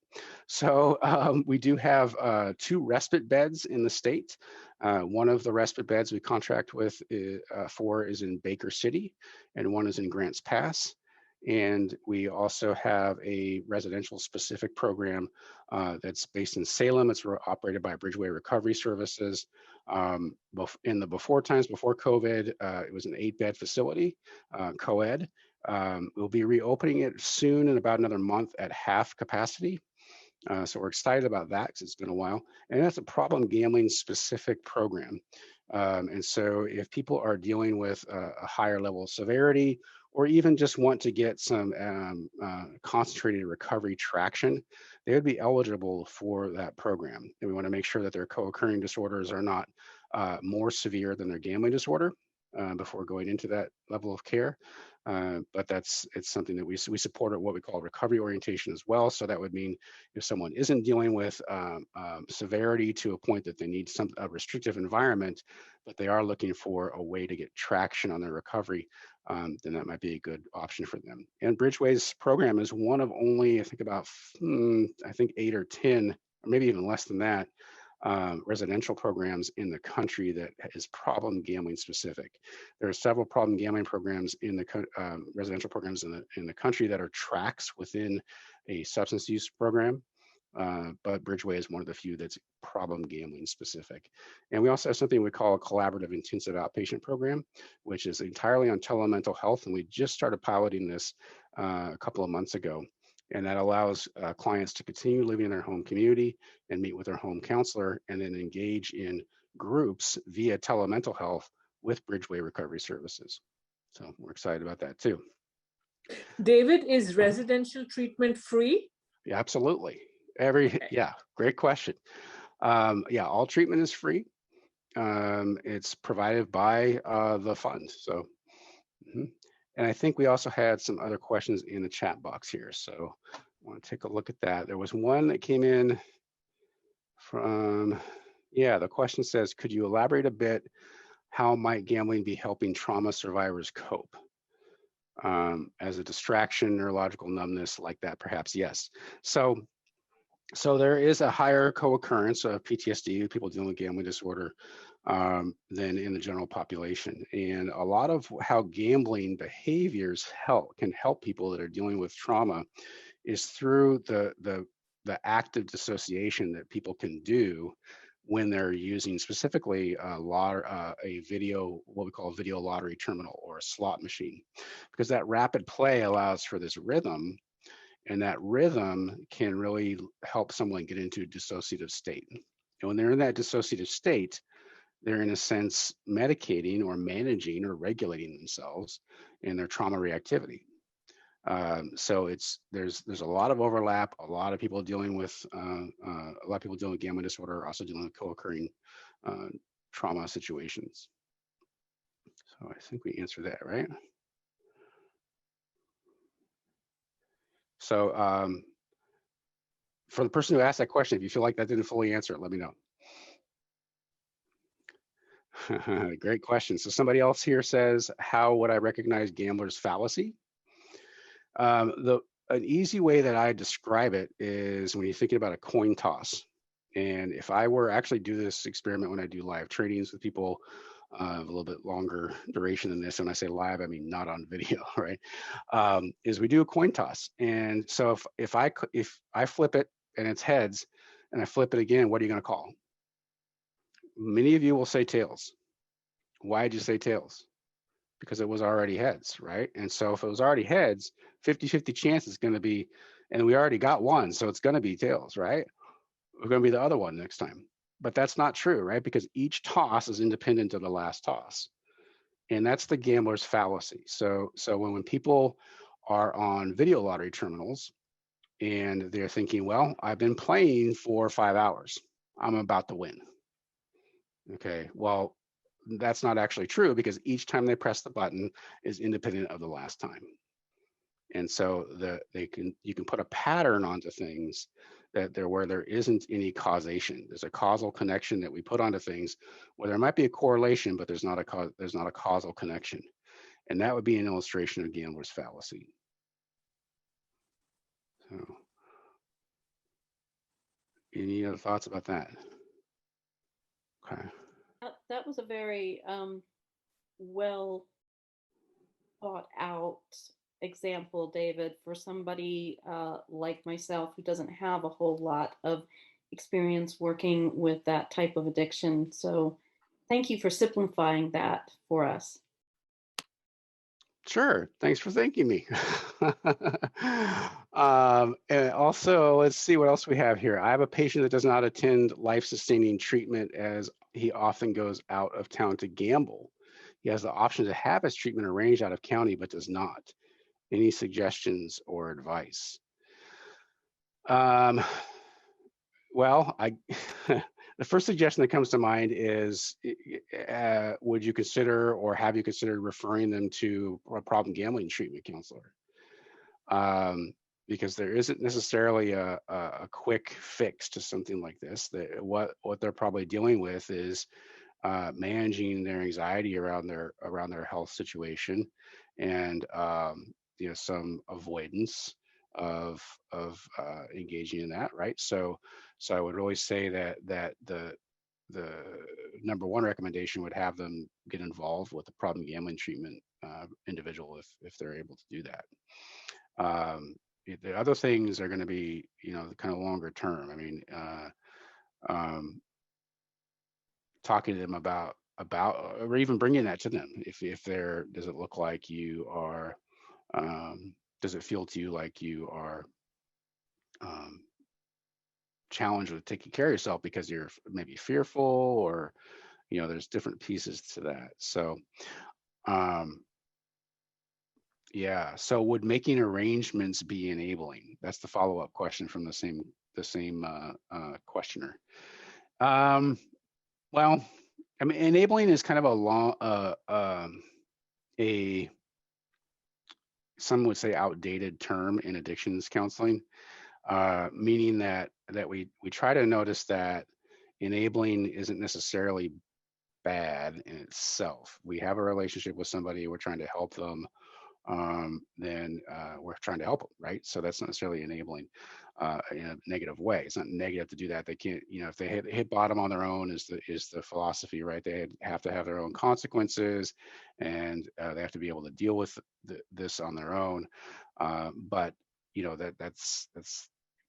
So we do have 2 respite beds in the state. One of the respite beds we contract with for is in Baker City, and one is in Grants Pass. And we also have a residential specific program that's based in Salem. It's operated by Bridgeway Recovery Services. In the before COVID, it was an 8-bed facility, co-ed. We'll be reopening it soon in about another month at half capacity. So we're excited about that because it's been a while. And that's a problem gambling specific program. And so if people are dealing with a higher level of severity, or even just want to get some concentrated recovery traction, they would be eligible for that program. And we want to make sure that their co-occurring disorders are not more severe than their gambling disorder before going into that level of care. But it's something that we support at what we call recovery orientation as well. So that would mean if someone isn't dealing with severity to a point that they need a restrictive environment, but they are looking for a way to get traction on their recovery, then that might be a good option for them. And Bridgeway's program is one of only, I think about, 8 or 10, or maybe even less than that, residential programs in the country that is problem gambling specific. There are several problem gambling programs in the residential programs in the country that are tracks within a substance use program, but Bridgeway is one of the few that's problem gambling specific. And we also have something we call a collaborative intensive outpatient program, which is entirely on telemental health, and we just started piloting this a couple of months ago. And that allows clients to continue living in their home community and meet with their home counselor, and then engage in groups via telemental health with Bridgeway Recovery Services. So we're excited about that too. David, is residential treatment free? Yeah, absolutely. Great question. All treatment is free. It's provided by the fund. So. And I think we also had some other questions in the chat box here. So I want to take a look at that. There was one that came in from, the question says, could you elaborate a bit, how might gambling be helping trauma survivors cope? As a distraction, neurological numbness, like that, perhaps, yes. So there is a higher co-occurrence of PTSD, people dealing with gambling disorder, than in the general population. And a lot of how gambling behaviors can help people that are dealing with trauma is through the active dissociation that people can do when they're using specifically a video, what we call a video lottery terminal or a slot machine, because that rapid play allows for this rhythm, and that rhythm can really help someone get into a dissociative state. And when they're in that dissociative state, they're in a sense medicating or managing or regulating themselves in their trauma reactivity. So there's a lot of overlap. A lot of people dealing with gambling disorder are also dealing with co-occurring trauma situations. So I think we answered that, right? So for the person who asked that question, if you feel like that didn't fully answer it, let me know. Great question. So somebody else here says, how would I recognize gambler's fallacy? An easy way that I describe it is when you're thinking about a coin toss, And if I were actually do this experiment when I do live trainings with people, a little bit longer duration than this. When I say live, I mean not on video, right? Is we do a coin toss. And so if I flip it and it's heads, and I flip it again, what are you going to call? Many of you will say tails. Why did you say tails? Because it was already heads, right? And so if it was already heads, 50-50 chance it's going to be, and we already got one, so it's going to be tails, right? We're going to be the other one next time. But that's not true, right? Because each toss is independent of the last toss. And that's the gambler's fallacy. So when people are on video lottery terminals and they're thinking, well, I've been playing for 5 hours, I'm about to win. Okay, well, that's not actually true, because each time they press the button is independent of the last time. And so you can put a pattern onto things where there isn't any causation. There's a causal connection that we put onto things where there might be a correlation, but there's not a causal connection. And that would be an illustration of gambler's fallacy. So, any other thoughts about that? Okay. That was a very well thought out example, David, for somebody like myself who doesn't have a whole lot of experience working with that type of addiction. So thank you for simplifying that for us. Sure. Thanks for thanking me. And also, let's see what else we have here. I have a patient that does not attend life-sustaining treatment as he often goes out of town to gamble. He has the option to have his treatment arranged out of county, but does not. Any suggestions or advice? Well, the first suggestion that comes to mind is, would you consider, or have you considered referring them to a problem gambling treatment counselor? Because there isn't necessarily a quick fix to something like this. What they're probably dealing with is managing their anxiety around their health situation, and some avoidance of engaging in that, right? So I would always say that the number one recommendation would have them get involved with the problem gambling treatment individual if they're able to do that. The other things are going to be, kind of longer term. I mean, talking to them about, or even bringing that to them. If they're, does it look like you are, does it feel to you like you are challenged with taking care of yourself because you're maybe fearful, or, there's different pieces to that. So, yeah. So would making arrangements be enabling? That's the follow-up question from the same questioner. Well, I mean, enabling is kind of some would say outdated term in addictions counseling, meaning that we try to notice that enabling isn't necessarily bad in itself. We have a relationship with somebody, we're trying to help them, then we're trying to help them, right? So that's not necessarily enabling in a negative way. It's not negative to do that. They can't, if they hit bottom on their own is the philosophy, right? They have to have their own consequences, and they have to be able to deal with this on their own. But that's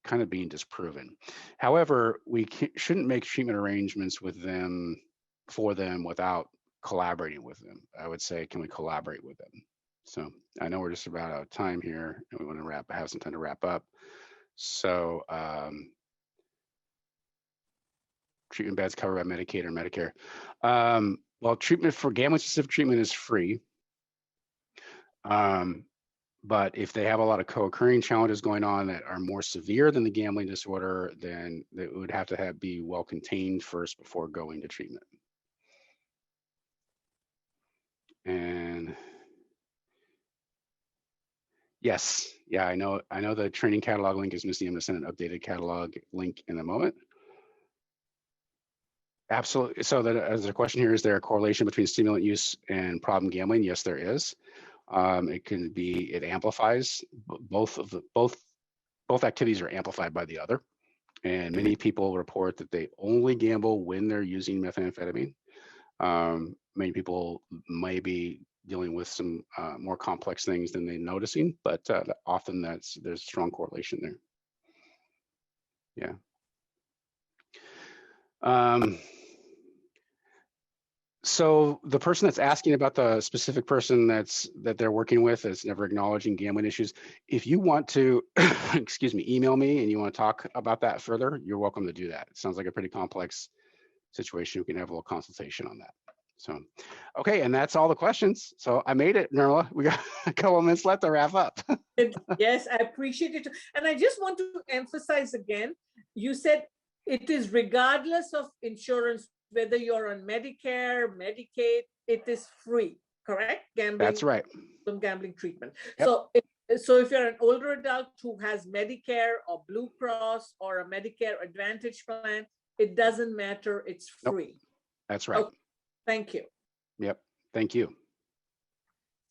kind of being disproven. However, we shouldn't make treatment arrangements for them without collaborating with them. I would say, can we collaborate with them? So I know we're just about out of time here, and we want to have some time to wrap up. So treatment beds covered by Medicaid or Medicare. Well, treatment for gambling-specific treatment is free. But if they have a lot of co-occurring challenges going on that are more severe than the gambling disorder, then it would have to be well contained first before going to treatment. And yes, yeah, I know the training catalog link is missing. I'm going to send an updated catalog link in a moment. Absolutely. So as a question here, is there a correlation between stimulant use and problem gambling? Yes, there is. It amplifies both activities are amplified by the other. And many people report that they only gamble when they're using methamphetamine. Many people may be dealing with some more complex things than they're noticing, but often there's strong correlation there. Yeah. So the person that's asking about the specific person that they're working with is never acknowledging gambling issues. If you want to, excuse me, email me and you want to talk about that further, you're welcome to do that. It sounds like a pretty complex situation. We can have a little consultation on that. So, okay, and that's all the questions. So I made it, Nirmala. We got a couple of minutes left to wrap up. Yes, I appreciate it. And I just want to emphasize again, you said it is regardless of insurance, whether you're on Medicare, Medicaid, it is free, correct? Gambling. That's right. Gambling treatment. Yep. So if you're an older adult who has Medicare or Blue Cross or a Medicare Advantage plan, it doesn't matter, it's free. Nope. That's right. Okay. Thank you. Yep. Thank you.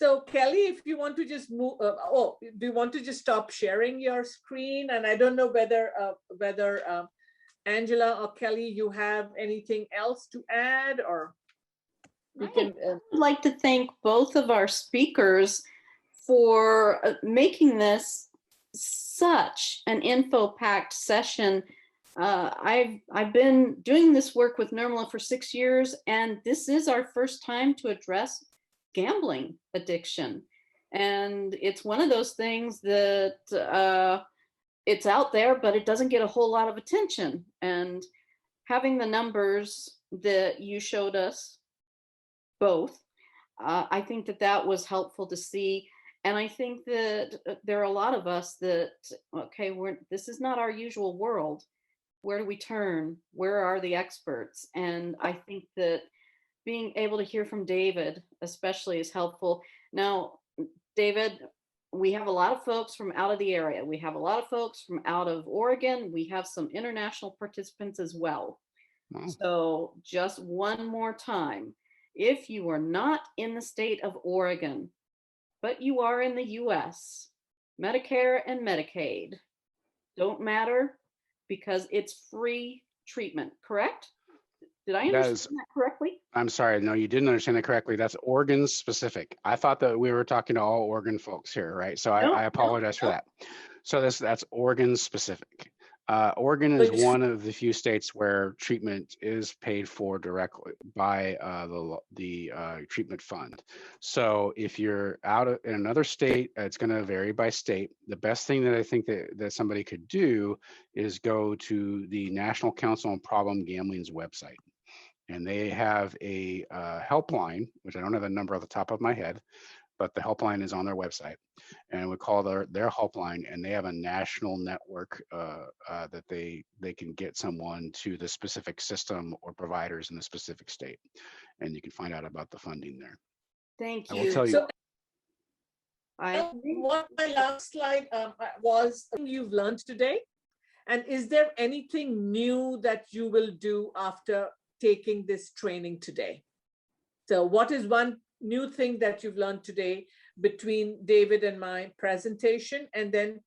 So Kelly, if you want to just move, do you want to just stop sharing your screen? And I don't know whether Angela or Kelly, you have anything else to add, or we can. I'd like to thank both of our speakers for making this such an info-packed session. I've been doing this work with Nirmala for 6 years, and this is our first time to address gambling addiction. And it's one of those things that it's out there, but it doesn't get a whole lot of attention. And having the numbers that you showed us both, I think that was helpful to see. And I think that there are a lot of us that, okay, this is not our usual world. Where do we turn? Where are the experts? And I think that being able to hear from David especially is helpful. Now, David, we have a lot of folks from out of the area. We have a lot of folks from out of Oregon. We have some international participants as well. Wow. So just one more time, if you are not in the state of Oregon, but you are in the US, Medicare and Medicaid don't matter because it's free treatment, correct? Did I understand that correctly? I'm sorry. No, you didn't understand that correctly. That's Oregon specific. I thought that we were talking to all Oregon folks here, right? So I apologize for that. So that's Oregon specific. Oregon is one of the few states where treatment is paid for directly by the treatment fund. So if you're in another state, it's going to vary by state. The best thing that I think that somebody could do is go to the National Council on Problem Gambling's website. And they have a helpline, which I don't have the number off the top of my head, but the helpline is on their website. And we call their helpline, and they have a national network that they can get someone to the specific system or providers in the specific state. And you can find out about the funding there. Thank you. I will tell you. So, what my last slide was you've learned today. And is there anything new that you will do after taking this training today? So what is one new thing that you've learned today between David and my presentation? And then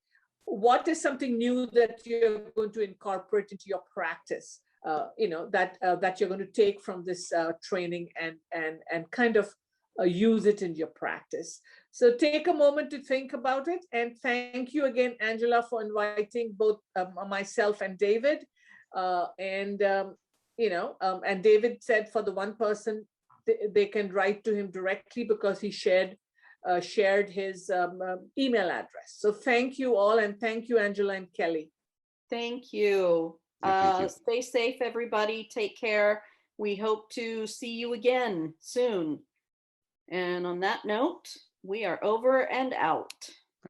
what is something new that you're going to incorporate into your practice, that you're going to take from this training and kind of use it in your practice? So take a moment to think about it. And thank you again, Angela, for inviting both myself and David. And David said for the one person, they can write to him directly because he shared his email address. So thank you all, and thank you, Angela and Kelly. Thank you. Thank you. Stay safe, everybody. Take care. We hope to see you again soon. And on that note, we are over and out.